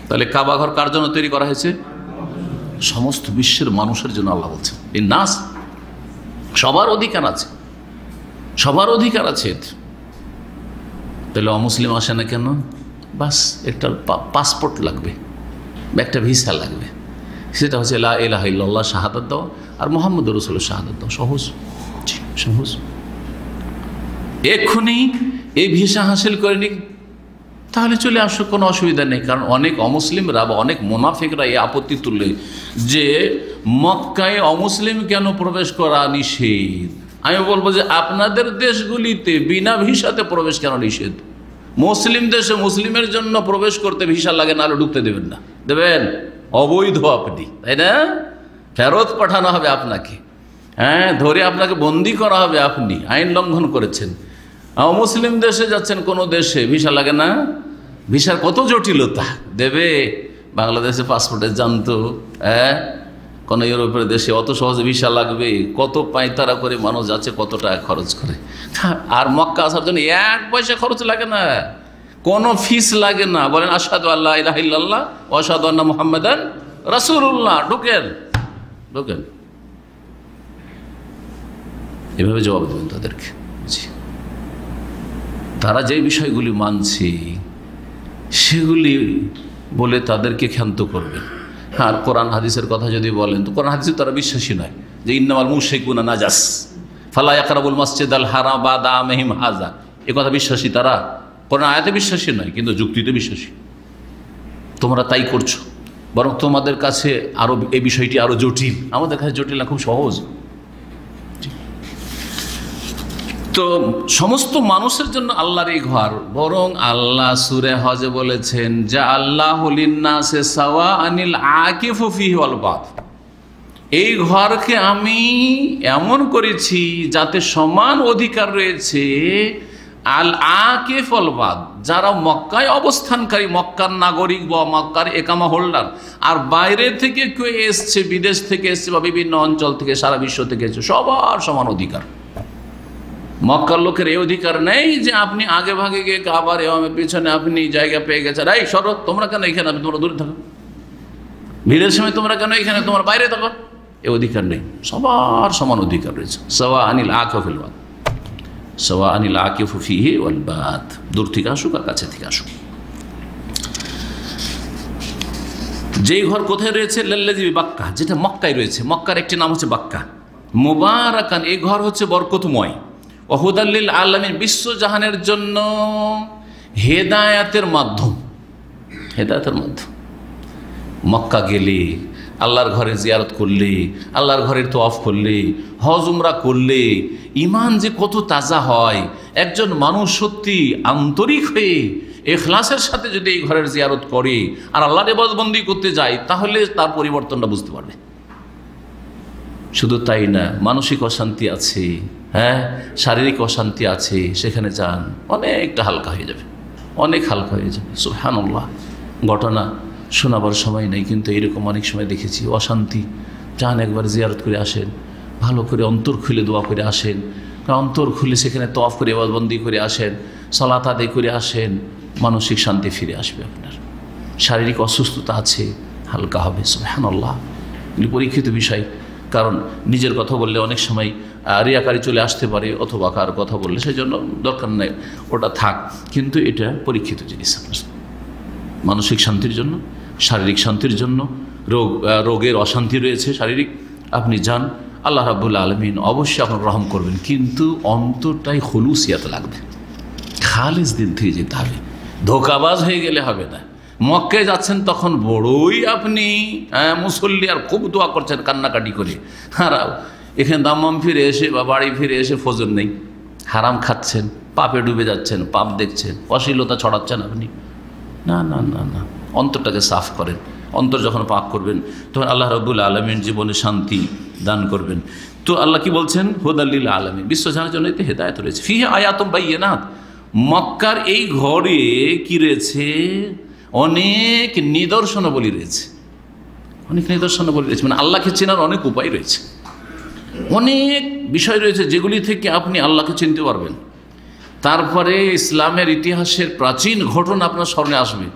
তাহলে কাবা ঘর কার জন্য তৈরি করা হয়েছে? সমস্ত বিশ্বের মানুষের জন্য। আল্লাহ বলছেন লিন-নাস, সবার অধিকার আছে, সবার অধিকার আছে। তাহলে অমুসলিম আসে না কেন? বাস একটা পাসপোর্ট লাগবে, একটা ভিসা লাগবে, সেটা হচ্ছে লা ইলাহা ইল্লাল্লাহ শাহাদাত দাও আর মুহাম্মদুর রাসূলুল্লাহ শাহাদাত দাও। সহজ, সহজ। এক্ষুনি এই ভিসা হাসিল করে নি, তাহলে চলে আসো, কোনো অসুবিধা নেই। কারণ অনেক অমুসলিমরা বা অনেক মুনাফিকরা এই আপত্তি তুললে যে মক্কায় অমুসলিম কেন প্রবেশ করা নিষেধ। আমি বলবো যে আপনাদের দেশগুলিতে বিনা ভিসাতে প্রবেশ কেন নিষেধ? মুসলিম দেশে মুসলিমের জন্য প্রবেশ করতে ভিসা লাগে, না হলে ঢুকতে দেবেন না। দেবেন? অবৈধ আপনি, তাই না? ফেরত পাঠানো হবে আপনাকে, হ্যাঁ, ধরে আপনাকে বন্দি করা হবে, আপনি আইন লঙ্ঘন করেছেন। মুসলিম দেশে যাচ্ছেন, কোনো দেশে ভিসা লাগে না? ভিসার কত জটিলতা। দেবে? বাংলাদেশে পাসপোর্টে জানতো, হ্যাঁ, কোনো ইউরোপের দেশে অত সহজে ভিসা লাগবে? কত পায়তারা করে মানুষ যাচ্ছে, কত টাকা খরচ করে। আর মক্কা আসার জন্য 1 পয়সা খরচ লাগে না, কোনো ফিস লাগে না। বলেন আশহাদু আল্লা ইলাহা ইল্লাল্লাহ ওয়া আশহাদু আন্না মুহাম্মাদান রাসূলুল্লাহ, ঢোকেন ঢোকেন। এভাবে জবাব দেবেন তাদেরকে। তারা যে বিষয়গুলি মানছে সেগুলি বলে তাদেরকে ক্ষান্ত করবেন। আর কোরআন হাদিসের কথা যদি বলেন, তো কোরআন হাদিসে তারা বিশ্বাসী নয় যে ইন্নামাল মুশরিকুনা নাজাস ফালা ইয়াকরাবুল মাসজিদাল হারাম বাদা আমিহিম হাযা, এ কথা বিশ্বাসী তারা? কোরআন আয়াতে বিশ্বাসী নয়, কিন্তু যুক্তিতে বিশ্বাসী। তোমরা তাই করছো, বরং তোমাদের কাছে আরো এই বিষয়টি আরো জটিল। আমাদের কাছে জটিল না, খুব সহজ। তো সমস্ত মানুষের জন্য আল্লাহর এই ঘর, বরং আল্লাহ সূরা হজে বলেছেন যা আল্লাহু লিন-নাসি সাওয়াআনিল আকিফু ফিহি ওয়াল বাদ, এই ঘরকে আমি এমন করেছি যাতে সমান অধিকার রয়েছে আল আকিফ ওয়াল বাদ, যারা মক্কায় অবস্থানকারী, মক্কার নাগরিক বা মক্কার একামা হোল্ডার, আর বাইরে থেকে কেউ এসছে, বিদেশ থেকে এসছে বা বিভিন্ন অঞ্চল থেকে, সারা বিশ্ব থেকে এসছে, সবার সমান অধিকার। মক্কার লোকের এই অধিকার নেই যে আপনি আগে ভাগে গিয়ে কাবার এমামের পিছনে আপনি জায়গা পেয়ে গেছেন, এই সরো, তোমরা কেন এখানে, তোমরা দূরে থাকো, ভিড়ের সময় তোমরা কেন এখানে, তোমার বাইরে থাকো, এই অধিকার নেই। সবার সমান অধিকার রয়েছে। সাওয়াআনিল আকিফু ফিল বাদ, সাওয়াআনিল আকিফু ফিহি ওয়াল বাদ, দূর থেকে আসুক আর কাছে থেকে আসুক। যেই ঘর কোথায় রয়েছে? লাল্লাযী বিবাক্কা, যেটা মক্কায় রয়েছে। মক্কার একটি নাম হচ্ছে বাক্কা, মুবারাকান, এই ঘর হচ্ছে বরকতময়। ওহুদাল লিল আলামিন, বিশ্বজাহানের জন্য হেদায়েতের মাধ্যম, হেদায়েতের মাধ্যম। মক্কা গেলে, আল্লাহর ঘরে জিয়ারত করলে, আল্লাহর ঘরের তওয়াফ করলে, হজ উমরা করলে ঈমান যে কত তাজা হয়। একজন মানুষ সত্যি আন্তরিক হয়ে ইখলাসের সাথে যদি এই ঘরের জিয়ারত করে আর আল্লাহর ইবাদতবন্দি করতে যায়, তাহলে তার পরিবর্তনটা বুঝতে পারবে। শুধু তাই না, মানসিক অশান্তি আছে, হ্যাঁ, শারীরিক অশান্তি আছে, সেখানে যান, অনেকটা হালকা হয়ে যাবে, অনেক হালকা হয়ে যাবে। সুবহানাল্লাহ। ঘটনা শোনাবার সময় নেই, কিন্তু এরকম অনেক সময় দেখেছি অশান্তি। যান একবার জিয়ারত করে আসেন, ভালো করে অন্তর খুলে দোয়া করে আসেন, অন্তর খুলে সেখানে তওয়াফ করে ইবাদতবন্দি করে আসেন, সালাত আদায় করে আসেন, মানসিক শান্তি ফিরে আসবে। আপনার শারীরিক অসুস্থতা আছে, হালকা হবে। সুবহানাল্লাহ, এগুলি পরীক্ষিত বিষয়। কারণ নিজের কথা বললে অনেক সময় রিয়াকারি চলে আসতে পারে, অথবা কার কথা বললে, সেই জন্য দরকার নেই, ওটা থাক। কিন্তু এটা পরীক্ষিত জিনিস আপনার মানসিক শান্তির জন্য, শারীরিক শান্তির জন্য। রোগের অশান্তি রয়েছে শারীরিক, আপনি যান, আল্লাহ রাব্বুল আলামিন অবশ্যই আপনার রহম করবেন। কিন্তু অন্তরটাই খুলুসিয়াত লাগবে, খালিস দিল থেকে যেতে হবে, ধোঁকাবাজ হয়ে গেলে হবে না। মক্কায় যাচ্ছেন তখন বড়ই আপনি মুসল্লি, আর খুব দোয়া করছেন কান্নাকাটি করে, আর এখানে দাম্মাম ফিরে এসে বা বাড়ি ফিরে এসে ফজর নেই, হারাম খাচ্ছেন, পাপে ডুবে যাচ্ছেন, পাপ দেখছেন, অশ্লীলতা ছড়াচ্ছেন আপনি। না না না না, অন্তরটাকে সাফ করেন। অন্তর যখন পাক করবেন তখন আল্লাহ রাব্বুল আলামিন জীবনে শান্তি দান করবেন। তো আল্লাহ কি বলছেন? হুদাল্লিল আলামিন, বিশ্বজানের জন্য এতে হেদায়েত রয়েছে। ফিহি আয়াতুম বাইয়িনাত, মক্কার এই ঘরে কি রয়েছে? অনেক নিদর্শনাবলী রয়েছে, অনেক নিদর্শনাবলী রয়েছে, মানে আল্লাহকে চেনার অনেক উপায় রয়েছে, অনেক বিষয় রয়েছে যেগুলি থেকে আপনি আল্লাহকে চিনতে পারবেন। তারপরে ইসলামের ইতিহাসের প্রাচীন ঘটনা আপনার স্মরণে আসবে,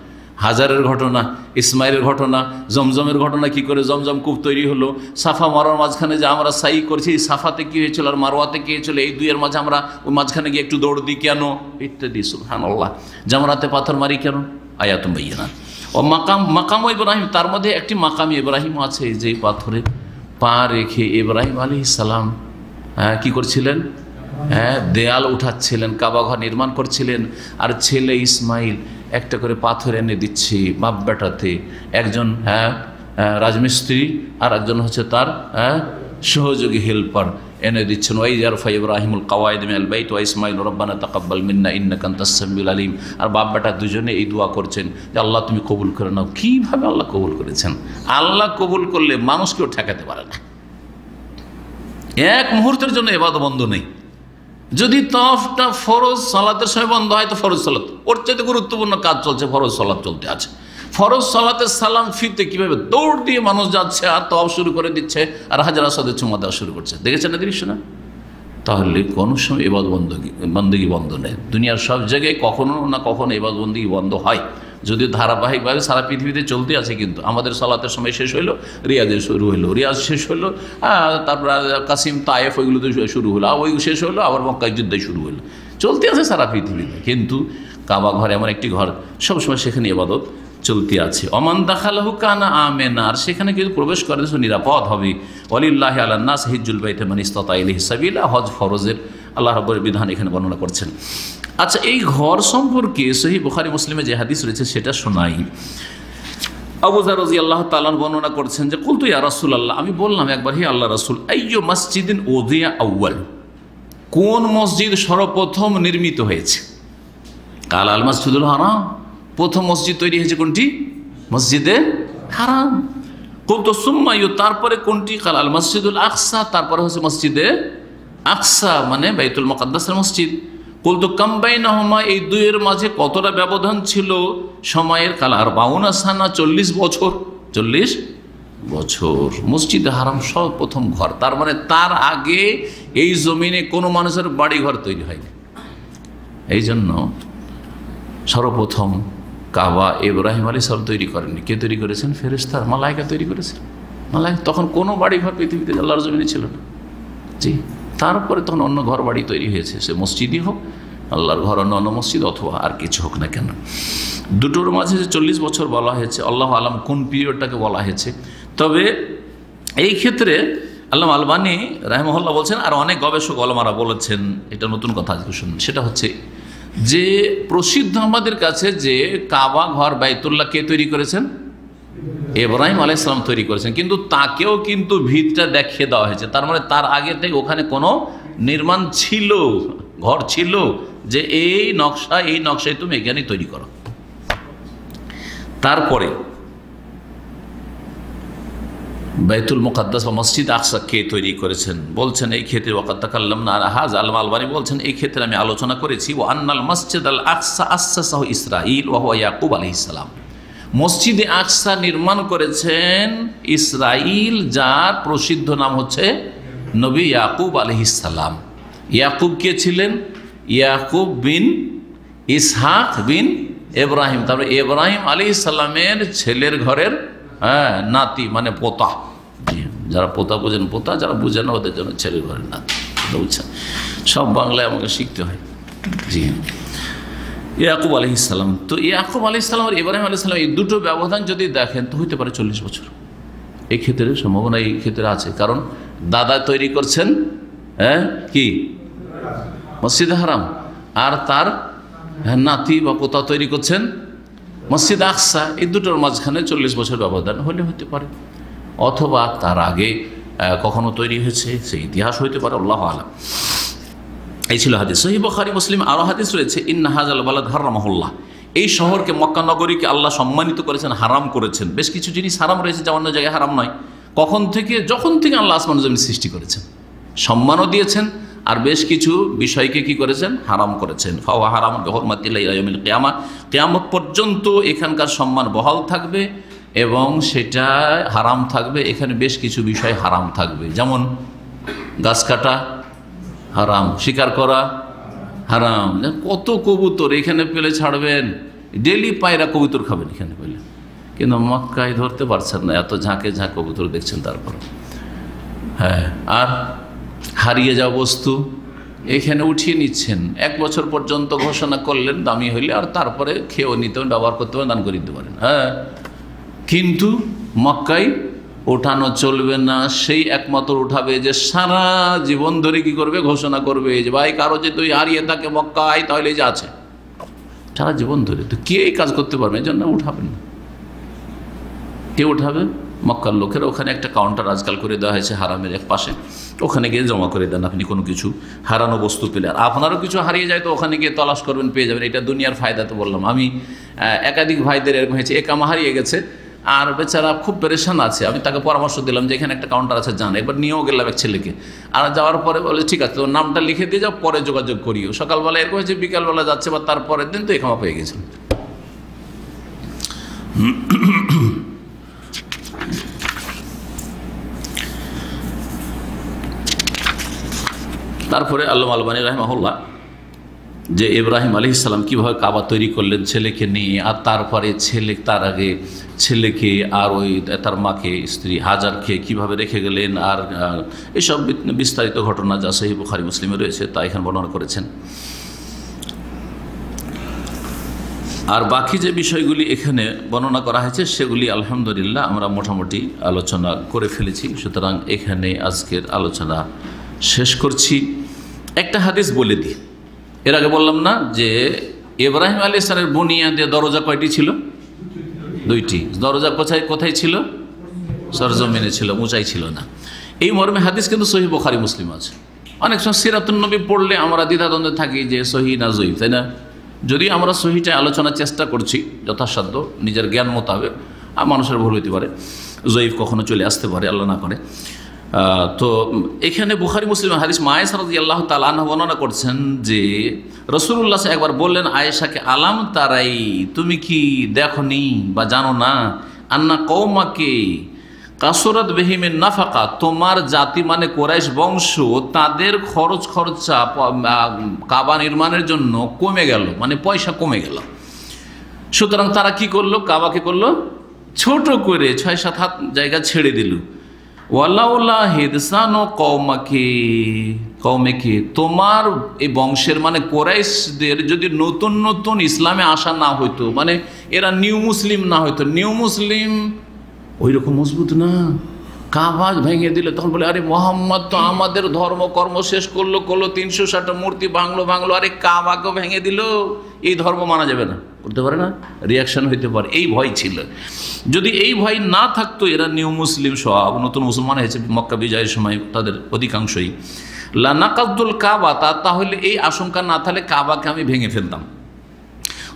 হাজারের ঘটনা, ইসমাইলের ঘটনা, জমজমের ঘটনা, কি করে জমজম কূপ তৈরি হলো, সাফা মারোয়ার মাঝখানে যে আমরা সাই করছি, সাফাতে কী হয়েছিল আর মারোয়াতে কী হয়েছিল, এই দুইয়ের মাঝে আমরা ওই মাঝখানে গিয়ে একটু দৌড় দিই কেন, ইত্যাদি। সুবহানাল্লাহ, জামরাতে পাথর মারি কেন? আয়াতুম বাইয়িনাত। ও মাকাম ইব্রাহিম, তার মধ্যে একটি মাকাম ইব্রাহিম আছে, যে পাথরে পা রেখে ইব্রাহিম আলাইহিস সালাম কি করছিলেন? দেয়াল উঠাচ্ছিলেন, কাবা ঘর নির্মাণ করছিলেন, আর ছেলে ইসমাইল একটা করে পাথর এনে দিচ্ছি বাপ বেটাতে, একজন রাজমিস্ত্রি আর একজন হচ্ছে তার সহযোগী হেল্পার এনে দিচ্ছেন। ওয়াইয ইয়ারফা ইব্রাহিমুল কাওয়াইদ মিনাল বাইত ওয়া ইসমাইল রব্বানা তাকাব্বাল মিন্না ইন্নাকা আনতাস সামিউল আলিম। আর বাপ বেটা দুজনে এই দোয়া করছেন যে আল্লাহ তুমি কবুল করে নাও। কীভাবে আল্লাহ কবুল করেছেন? আল্লাহ কবুল করলে মানুষ কেউ ঠেকাতে পারে না, এক মুহূর্তের জন্য ইবাদত বন্ধ নেই। যদি তওয়াফটা ফরজ সালাতের সময় বন্ধ হয় তো ফরজ সালাত, ওর চাইতে গুরুত্বপূর্ণ কাজ চলছে, ফরজ সালাত চলতে আছে। ফরজ সালাতের সালাম ফিরতে কীভাবে দৌড় দিয়ে মানুষ যাচ্ছে আর তওয়াফ শুরু করে দিচ্ছে, আর হাজার আসাদের চুমা দেওয়া শুরু করছে, দেখেছেন না দৃশ্য না? তাহলে কোনো সময় ইবাদত বন্দেগী বন্ধ নেই। দুনিয়ার সব জায়গায় কখনো না কখনো ইবাদত বন্দেগী বন্ধ হয়, যদি ধারাবাহিকভাবে সারা পৃথিবীতে চলতে আছে। কিন্তু আমাদের সালাতের সময় শেষ হইলো, রিয়াজে শুরু হইলো, রিয়াজ শেষ হইলো, তারপর কাসিম তায়েফ ওইগুলোতে শুরু হলো, ওই শেষ হলো, আবার মক্কায় যুদ্ধ শুরু হলো, চলতে আছে সারা পৃথিবীতে। কিন্তু কাবা ঘর এমন একটি ঘর, সবসময় সেখানে ইবাদত চলতে আছে। অমান দাখালাহু কানা আমেনা, আর সেখানে কিন্তু প্রবেশ করে নিরাপদ হবে। ওয়ালিল্লাহি আলান নাস হিজ্জুল বাইতি মান ইসতাতা ইলাইহি সাবিলা, হজ ফরজের আল্লাহ রাব্বুল বিধান এখানে বর্ণনা করছেন। আচ্ছা, এই ঘর সম্পর্কে সহিহ বুখারী মুসলিমে যে হাদিস রয়েছে সেটা শোনাই। আবু যার রাদিয়াল্লাহু তাআলা বর্ণনা করছেন যে কুলতু ইয়া রাসূলুল্লাহ, আমি বললাম একবার, হে আল্লাহ রাসূল, আইয়ু মসজিদিন উযিয়া আউয়াল, কোন মসজিদ সর্বপ্রথম নির্মিত হয়েছে? কাল আল মসজিদুল হারাম, প্রথম মসজিদ তৈরি হয়েছে কোনটি? মসজিদে হারাম। কুলতু সুম্মা ইউ, তারপরে কোনটি? কাল আল মসজিদুল আকসা, তারপরে হচ্ছে মসজিদে আকসা মানে বাইতুল মুকাদ্দাসের মসজিদ। কুলতু কাম বাইনাহুমা, এই দুইয়ের মাঝে কতটা ব্যবধান ছিল সময়ের? কাল 40 সানা, 40 বছর। 40 বছর মসজিদে হারাম সর্বপ্রথম ঘর, তার মানে তার আগে এই জমিনে কোনো মানুষের বাড়ি ঘর তৈরি হয়নি। এই জন্য সর্বপ্রথম কাবা ইব্রাহিম আলাইহিস সালাম তৈরি করেননি। কে তৈরি করেছেন? ফেরেশতা, মালায়েকা তৈরি করেছেন। মালায়েকা, তখন কোনো বাড়ি ঘর পৃথিবীতে আল্লাহর জমিনে ছিল না। জি, তারপরে তখন অন্য ঘর বাড়ি তৈরি হয়েছে, সে মসজিদই হোক, আল্লাহর ঘর, অন্য মসজিদ, অথবা আর কিছু হোক না কেন। দুটোর মাঝে যে 40 বছর বলা হয়েছে, আল্লাহ আলাম কোন পিরিয়ডটাকে বলা হয়েছে। তবে এই ক্ষেত্রে আল্লামা আলবানী রাহিমাহুল্লাহ বলছেন, আর অনেক গবেষক ওলামারা বলেছেন, এটা নতুন কথা আজকে শুনুন, সেটা হচ্ছে যে প্রসিদ্ধ আমাদের কাছে যে কাবা ঘর বাইতুল্লাহ কে তৈরি করেছেন? ইব্রাহিম আলাইহিস সালাম তৈরি করেছেন, কিন্তু তাকেও কিন্তু ভিতটা দেখিয়ে দেওয়া হয়েছে। তার মানে তার আগে থেকে ওখানে কোনো নির্মাণ ছিল, ঘর ছিল, যে এই নকশায় তুমি এখানেই তৈরি করো। তারপরে বাইতুল মুকাদ্দাস বা মসজিদ আকসা কে তৈরি করেছেন বলছেন এই ক্ষেত্রে ওয়াকাদ তাকাল্লামনা আলা হাযা, আল আলবানী বলছেন এই ক্ষেত্রে আমি আলোচনা করেছি। ওয়া আন্নাল মসজিদ আল আকসা আসসাসাহু ইসরাঈল ওয়া হুয়া ইয়াকুব আলাইহিস সালাম, মসজিদে আকসা নির্মাণ করেছেন ইসরাঈল, যার প্রসিদ্ধ নাম হচ্ছে নবী ইয়াকুব আলাইহিস সালাম। ইয়াকুব কে ছিলেন? ইয়াকুব বিন ইসহাক বিন ইব্রাহিম। তারপরে ইব্রাহিম আলাইহিস সালামের ছেলের ঘরের নাতি, মানে পোতা। যারা পোতা বোঝেন পোতা, যারা বুঝেন ওদের জন্য ছেলের ঘরের নাতি। বুঝছেন, সব বাংলায় আমাকে শিখতে হয়। জি, ইয়াকুব আলাইহিস সালাম। তো ইয়াকুব আলাইহিস সালাম আর ইব্রাহিম আলাইহিস সালাম এই দুটো ব্যবধান যদি দেখেন তো হইতে পারে 40 বছর। এই ক্ষেত্রে সম্ভাবনা এই ক্ষেত্রে আছে, কারণ দাদা তৈরি করছেন কি মসজিদ হারাম, আর তার নাতি বা পোতা তৈরি করছেন মসজিদ আকসা। এই দুটোর মাঝখানে 40 বছর ব্যবধান হলে হতে পারে, অথবা তার আগে কখনো তৈরি হয়েছে, সেই ইতিহাস হইতে পারে, আল্লাহু আলাম। এই ছিল হাদিস। সহিহ বুখারী মুসলিম আরো হাদিস রয়েছে, ইন্না হাযাল বালাদ হারামাহুল্লাহ, এই শহরকে, মক্কা নগরীকে আল্লাহ সম্মানিত করেছেন, হারাম করেছেন। বেশ কিছু জিনিস হারাম রয়েছে যা অন্য জায়গায় হারাম নয়। কখন থেকে? যখন থেকে আল্লাহ আসমান জমিন সৃষ্টি করেছেন, সম্মানও দিয়েছেন, আর বেশ কিছু বিষয়কে কি করেছেন? হারাম করেছেন। ফাওয়া হারাম বিহুরমাতিল্লাহি ইলা ইয়াউমিল কিয়ামা, কিয়ামত পর্যন্ত এখানকার সম্মান বহাল থাকবে এবং সেটা হারাম থাকবে। এখানে বেশ কিছু বিষয় হারাম থাকবে, যেমন গাছ কাটা হারাম, শিকার করা হারাম। কত কবুতর এখানে পেলে ছাড়বেন, ডেলি পায়রা কবুতর খাবেন এখানে পেলে, কিন্তু মক্কায় ধরতে পারছেন না, এত ঝাঁকে ঝাঁক কবুতর দেখছেন। তারপর আর হারিয়ে যাওয়া বস্তু এখানে উঠিয়ে নিচ্ছেন, 1 বছর পর্যন্ত ঘোষণা করলেন দামি হইলে, আর তারপরে খেয়েও নিতে পারেন, ব্যবহার করতে পারেন, দান করে দিতে পারেন। কিন্তু মক্কায় ওঠানো চলবে না। সেই একমাত্র উঠাবে যে সারা জীবন ধরে কি করবে? ঘোষণা করবে যে ভাই কারো যে তুই হারিয়ে থাকে মক্কায়, তাহলে যে আছে সারা জীবন ধরে। তো কে এই কাজ করতে পারবে? এই জন্য উঠাবেন না। কে উঠাবে? মক্কার লোকেরা। ওখানে একটা কাউন্টার আজকাল করে দেওয়া হয়েছে হারামের এক পাশে, ওখানে গিয়ে জমা করে দেন আপনি কোনো কিছু হারানো বস্তু পেলে। আর আপনারও কিছু হারিয়ে যায় তো ওখানে গিয়ে তলাশ করবেন, পেয়ে যাবেন। এটা দুনিয়ার ফায়দা। তো বললাম আমি, একাধিক ভাইদের এরকম হয়েছে, একামা হারিয়ে গেছে আর বেচারা খুব পেরেশান আছে। আমি তাকে পরামর্শ দিলাম যে এখানে একটা কাউন্টার আছে, যান। একবার নিয়েও গেলাম এক ছেলেকে, আর যাওয়ার পরে বলে ঠিক আছে, তোর নামটা লিখে দিয়ে যাও, পরে যোগাযোগ করিও। সকালবেলা এরকম হয়েছে, বিকালবেলা যাচ্ছে বা তারপরের দিন তো একামা পেয়ে গেছেন। তারপরে আল্লামা আলবানী রাহিমাহুল্লাহ যে ইব্রাহিম আলাইহিস সালাম কীভাবে কাবা তৈরি করলেন ছেলেকে নিয়ে, আর তারপরে তার আগে ছেলেকে আর ওই তার মাকে, স্ত্রী হাজারকে কীভাবে রেখে গেলেন, আর এসব বিস্তারিত ঘটনা যা সহিহ বুখারী মুসলিমে রয়েছে তা এখানে বর্ণনা করেছেন। আর বাকি যে বিষয়গুলি এখানে বর্ণনা করা হয়েছে সেগুলি আলহামদুলিল্লাহ আমরা মোটামুটি আলোচনা করে ফেলেছি। সুতরাং এখানে আজকের আলোচনা শেষ করছি। একটা হাদিস বলে দিই, এর আগে বললাম না যে ইব্রাহিম আলাইহিস সালামের বুনিয়াদে দরজা কয়টি ছিল? 2টি। দরজা কোথায় ছিল? সরজমিনে ছিল, উঁচাই ছিল না। এই মর্মে হাদিস কিন্তু সহিহ বুখারী মুসলিম আছে। অনেক সময় সিরাতুন নবী পড়লে আমরা দ্বিধাদ্বন্দ্বে থাকি যে সহিহ না জয়ীফ, তাই না? যদি আমরা সহিহটা আলোচনার চেষ্টা করছি যথাসাধ্য নিজের জ্ঞান মোতাবেক, আর মানুষের ভুল হইতে পারে, জয়ীফ কখনো চলে আসতে পারে, আল্লাহ না করে। তো এখানে বুখারী মুসলিম হাদিস আয়েশা রাদিয়াল্লাহু তাআলা আনহা বর্ণনা করছেন যে রাসূলুল্লাহ একবার বললেন আয়েশাকে, আলাম তারাই, তুমি কি দেখনি বা জানো না, আন্না কওমাকে কাসরাত বিহিমিন নাফাকা, তোমার জাতি মানে কুরাইশ বংশ, তাদের খরচা কাবা নির্মাণের জন্য কমে গেল, মানে পয়সা কমে গেল। সুতরাং তারা কি করলো? কাবাকে করলো ছোট করে 6-7 হাত জায়গা ছেড়ে দিল। ওয়ালাউলা হিদসানো কওমেকে, তোমার এই বংশের মানে কোরাইশদের যদি নতুন নতুন ইসলামে আসা না হইতো, মানে এরা নিউ মুসলিম না হইতো, নিউ মুসলিম ওই রকম মজবুত না, কাবা ভেঙে দিলে তখন বলে আরে মোহাম্মদ তো আমাদের ধর্মকর্ম শেষ করলো 360টা মূর্তি ভাঙলো, আরে কাবাকেও ভেঙে দিল, এই ধর্ম মানা যাবে না, করতে পারে না, রিয়াকশন হইতে পারে। এই ভয় ছিল। যদি এই ভয় না থাকতো, এরা নিউ মুসলিম সব নতুন মুসলমান হয়েছে মক্কা বিজয়ের সময় তাদের অধিকাংশই, লানাকাদুল কাবা, তাহলে এই আশঙ্কা না থাকলে কাবাকে আমি ভেঙে ফেলতাম।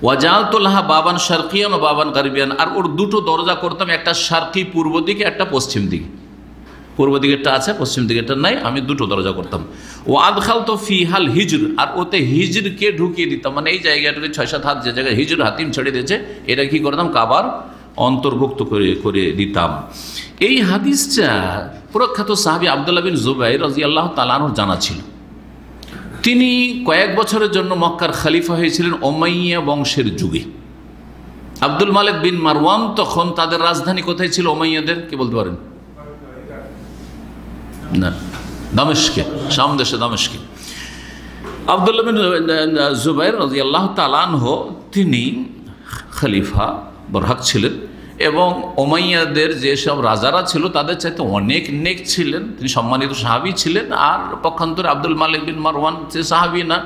ওয়াজালতুল্লাহা বাবান শারকিয়ান ও বাবান গারবিয়ান, আর ওর 2টো দরজা করতাম, একটা শারকি পূর্ব দিকে, একটা পশ্চিম দিকে। পূর্ব দিকেরটা আছে, পশ্চিম দিকেরটা নাই, আমি 2টো দরজা করতাম। ও আদখালতু ফিহাল হিজর, আর ওতে হিজরকে ঢুকিয়ে দিতাম, মানে এই জায়গাটাতে 6-7 হাত যে জায়গায় হিজর হাতিম ছেড়ে দিয়েছে, এটা কি করতাম? কাবার অন্তর্ভুক্ত করে দিতাম। এই হাদিসটা প্রখ্যাত সাহাবী আব্দুল্লাহ বিন জুবাইর রাদিয়াল্লাহু তাআলা আনহু জানা ছিল। তিনি কয়েক বছরের জন্য মক্কার খলিফা হয়েছিলেন উমাইয়া বংশের যুগে। আব্দুল মালিক বিন মারওয়ান তখন তাদের রাজধানী কোথায় ছিল উমাইয়াদের, কি বলতে পারেন? না, দামেস্কে, শাম দেশে দামেস্কে। আব্দুল্লাহ বিন জুবাইর রাদিয়াল্লাহু তাআলা আনহু তিনি খলিফা বরহাক ছিলেন এবং উমাইয়াদের যেসব রাজারা ছিল তাদের চাইতে অনেক নেক ছিলেন। তিনি সম্মানিত সাহাবী ছিলেন। আর পক্ষান্তরে আব্দুল মালিক বিন মারওয়ান যে সাহাবী না,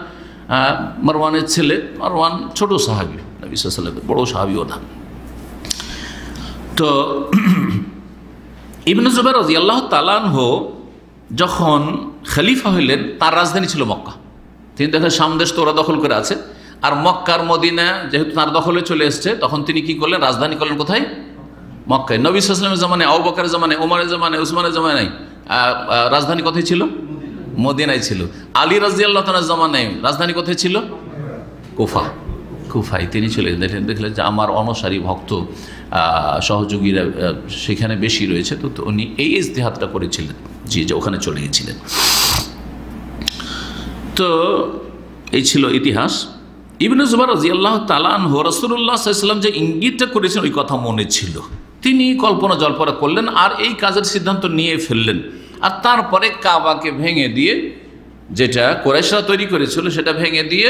মারওয়ানের ছেলে। মারওয়ান ছোট সাহাবী, নবী সাল্লাল্লাহু আলাইহি ওয়াসাল্লামের বড় সাহাবীও না। তো ইবনে জুবাইর রাদিয়াল্লাহু তাআলা আনহু যখন খলিফা হইলেন তার রাজধানী ছিল মক্কা। তিনি দেখেন শাম দেশ তো ওরা দখল করে আছে, আর মক্কার মদিনা যেহেতু তার দখলে চলে এসছে, তখন তিনি কি করলেন? রাজধানী করলেন কোথায়? মক্কায়। নবী সাল্লাল্লাহু আলাইহি ওয়াসাল্লামের জামানায়, আবু বকরের জামানায়, ওমরের জামানায়, উসমানের জামানায় রাজধানী কোথায় ছিল? মদিনায় ছিল। আলী রাদিয়াল্লাহু তাআলার জামানায় রাজধানী কোথায় ছিল? কুফা। কুফায় তিনি চলে গেলেন। দেখলেন যে আমার অনুসারী ভক্ত সহযোগীরা সেখানে বেশি রয়েছে, তো উনি এই ইজতিহাদটা করেছিলেন যে ওখানে চলে গিয়েছিলেন। তো এই ছিল ইতিহাস। ইবনে জুবাইর রাদিয়াল্লাহু তাআলা আনহু রাসূলুল্লাহ সাল্লাল্লাহু আলাইহি ওয়াসাল্লাম যে ইঙ্গিতটা করেছেন ওই কথা মনে ছিল। তিনি কল্পনা জল্পনা করলেন আর এই কাজের সিদ্ধান্ত নিয়ে ফেললেন। আর তারপরে কাবাকে ভেঙে দিয়ে, যেটা কুরাইশরা তৈরি করেছিল সেটা ভেঙে দিয়ে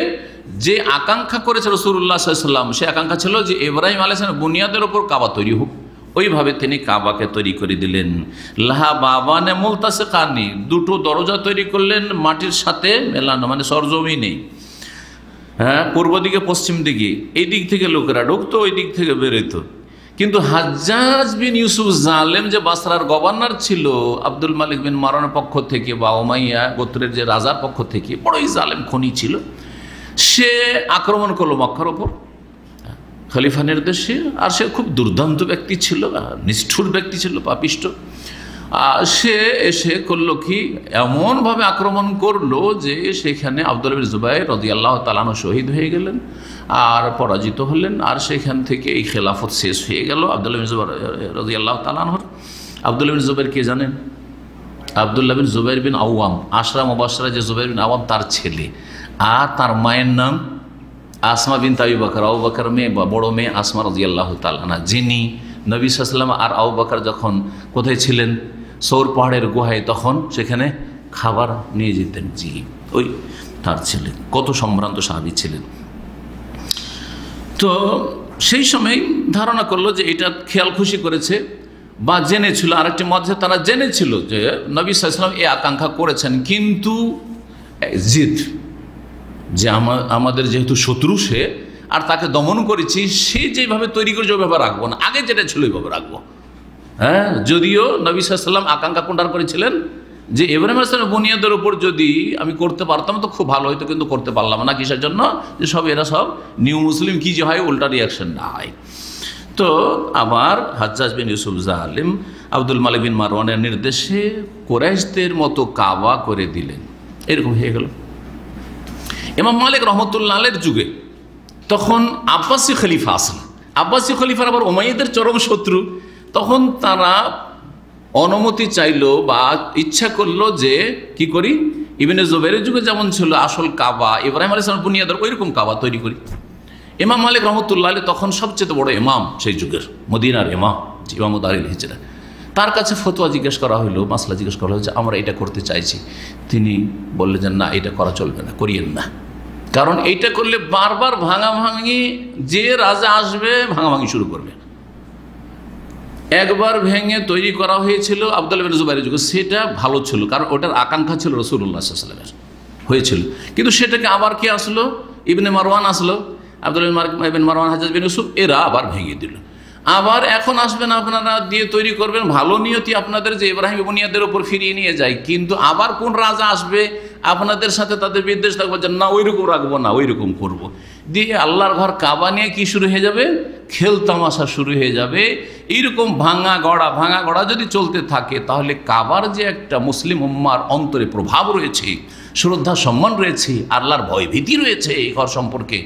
যে আকাঙ্ক্ষা করেছে রাসূলুল্লাহ সাল্লাল্লাহু আলাইহি ওয়াসাল্লাম, সে আকাঙ্ক্ষা ছিল যে ইব্রাহিম আলাইহিস সালামের বুনিয়াদের উপর কাবা তৈরি হোক। ওইভাবে তিনি কাবাকে তৈরি করে দিলেন। লাহা বাবানে মুলতাসিকানি, দুটো দরজা তৈরি করলেন মাটির সাথে মেলানো, মানে সরজমিনে। হ্যাঁ, পূর্ব দিকে পশ্চিম দিকে, এই দিক থেকে লোকেরা ঢুকতো, ওই দিক থেকে বেরোতো। কিন্তু হাজ্জাজ বিন ইউসুফ জালেম যে বাসরার গভর্নর ছিল আব্দুল মালিক বিন মারওয়ানের পক্ষ থেকে বা উমাইয়া গোত্রের যে রাজার পক্ষ থেকে, বড়ই জালেম খনি ছিল, সে আক্রমণ করলো মক্কার ওপর খলিফা নির্দেশে। আর সে খুব দুর্দান্ত ব্যক্তি ছিল, নিষ্ঠুর ব্যক্তি ছিল, পাপিষ্ট। সে এসে করলো কি, এমনভাবে আক্রমণ করলো যে সেখানে আব্দুল্লাহ বিন জুবাইর রাদিয়াল্লাহু তাআলা আনহু শহীদ হয়ে গেলেন আর পরাজিত হলেন। আর সেখান থেকে এই খেলাফত শেষ হয়ে গেল আব্দুল্লাহ বিন জুবাইর রাদিয়াল্লাহু তাআলা আনহুর। আব্দুল্লাহ বিন জুবাইর কে জানেন? আব্দুল্লাহ বিন জুবাইর বিন আওয়াম, আশরা মুবাশশারা যে জুবাইর বিন আওয়াম তার ছেলে। আর তার মায়ের নাম আসমা বিনতে আবি বকর, আবু বকর মেয়ে বা বড় মেয়ে আসমা রাদিয়াল্লাহু তাআলা আনহা, যিনি নবী সাল্লাল্লাহু আলাইহি ওয়াসাল্লাম আর আবু বকর যখন কোথায় ছিলেন, সৌর পাহাড়ের গুহায়, তখন সেখানে খাবার নিয়ে যেতেন। জি, ওই তার ছেলে। কত সম্ভ্রান্ত সাহাবী ছিলেন। তো সেই সময় ধারণা করলো যে এটা খেয়াল খুশি করেছে বা জেনেছিল। আরেকটি মধ্যে তারা জেনেছিল যে নবী সাল্লাল্লাহু আলাইহি ওয়াসাল্লাম এই আকাঙ্ক্ষা করেছেন, কিন্তু জিদ যে আমাদের যেহেতু শত্রু সে, আর তাকে দমন করেছি, সে যেভাবে তৈরি করেছে ওইভাবে রাখবো না, আগে যেটা ছিল ওইভাবে রাখবো। হ্যাঁ, যদিও নবী সাল্লাল্লাহু আলাইহি ওয়াসাল্লাম আকাঙ্ক্ষা কোনটার করেছিলেন যে ইব্রাহিম আলাইহিস সালামের বুনিয়াদের উপর যদি আমি করতে পারতাম তো খুব ভালো হতো, কিন্তু করতে পারলাম না। কিসের জন্য? যে সব এরা সব নিউ মুসলিম কি যে হয়, উল্টা রিয়াকশন না হয়। তো আবার হাজ্জাজ বিন ইউসুফ জালিম আব্দুল মালিক বিন মারওয়ানের নির্দেশে কুরাইশদের মতো কাবা করে দিলেন। এরকম হয়ে গেল। ইমাম মালিক রহমতুল্লাহ আলাইহির যুগে তখন আব্বাসী খলিফা আসলেন। আব্বাসী খলিফার আবার উমাইয়াদের চরম শত্রু। তখন তারা অনুমতি চাইলো বা ইচ্ছা করলো যে কি করি, ইবনে জুবাইরের যুগে যেমন ছিল আসল কাবা, ইব্রাহিম আলাইহিস সালামের বুনিয়াদের ওইরকম কাবা তৈরি করি। ইমাম মালিক রহমতুল্লাহ আলাইহি তখন সবচেয়ে বড় ইমাম সেই যুগের, মদিনার ইমাম, ইমাম দারিল হিজরা। তার কাছে ফতোয়া জিজ্ঞেস করা হলো, মাসলা জিজ্ঞেস করা হলো যে আমরা এটা করতে চাইছি। তিনি বললেন যে না, এটা করা চলবে না, করিয়েন না। কারণ এইটা করলে বারবার ভাঙাভাঙি, যে রাজা আসবে ভাঙাভাঙি শুরু করবে। একবার ভেঙে তৈরি করা হয়েছিল আব্দুল্লাহ বিন জুবাইরের যুগে, সেটা ভালো ছিল, কারণ ওটার আকাঙ্ক্ষা ছিল রাসূলুল্লাহ সাল্লাল্লাহু আলাইহি ওয়াসাল্লামের, হয়েছিল। কিন্তু সেটাকে আবার কি আসলো, ইবনে মারওয়ান আসলো, আব্দুল্লাহ বিন মারওয়ান, হাজ্জাজ বিন ইউসুফ, এরা আবার ভেঙে দিল। আবার এখন আসবেন আপনারা দিয়ে তৈরি করবেন, ভালো নিয়তি আপনাদের যে ইব্রাহিম বুনিয়াদের উপর ফিরিয়ে নিয়ে যায়। কিন্তু আবার কোন রাজা আসবে আপনাদের সাথে তাদের বিদ্বেষ থাকবে যে না ওইরকম রাখবো না, ওইরকম করবো। দিয়ে আল্লাহর ঘর কাবা নিয়ে কি শুরু হয়ে যাবে, খেল তামাশা শুরু হয়ে যাবে। এইরকম ভাঙা গড়া যদি চলতে থাকে, তাহলে কাবার যে একটা মুসলিম উম্মার অন্তরে প্রভাব রয়েছে, শ্রদ্ধা সম্মান রয়েছে, আল্লাহর ভয় ভীতি রয়েছে এই ঘর সম্পর্কে,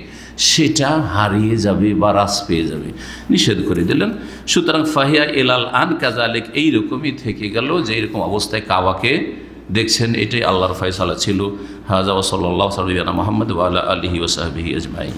সেটা হারিয়ে যাবে বা হ্রাস পেয়ে যাবে। নিষেধ করে দিলেন। সুতরাং ফাহিয়া এলাল আন কাজালেক, এইরকমই থেকে গেল যে এরকম অবস্থায় কাবাকে দেখছেন এটাই আল্লাহর ফয়সালা ছিল। হাযা ওয়া সাল্লাল্লাহু আলা মুহাম্মদ ওয়া আলা আলিহি ওয়া সাহবিহি আজমাইন।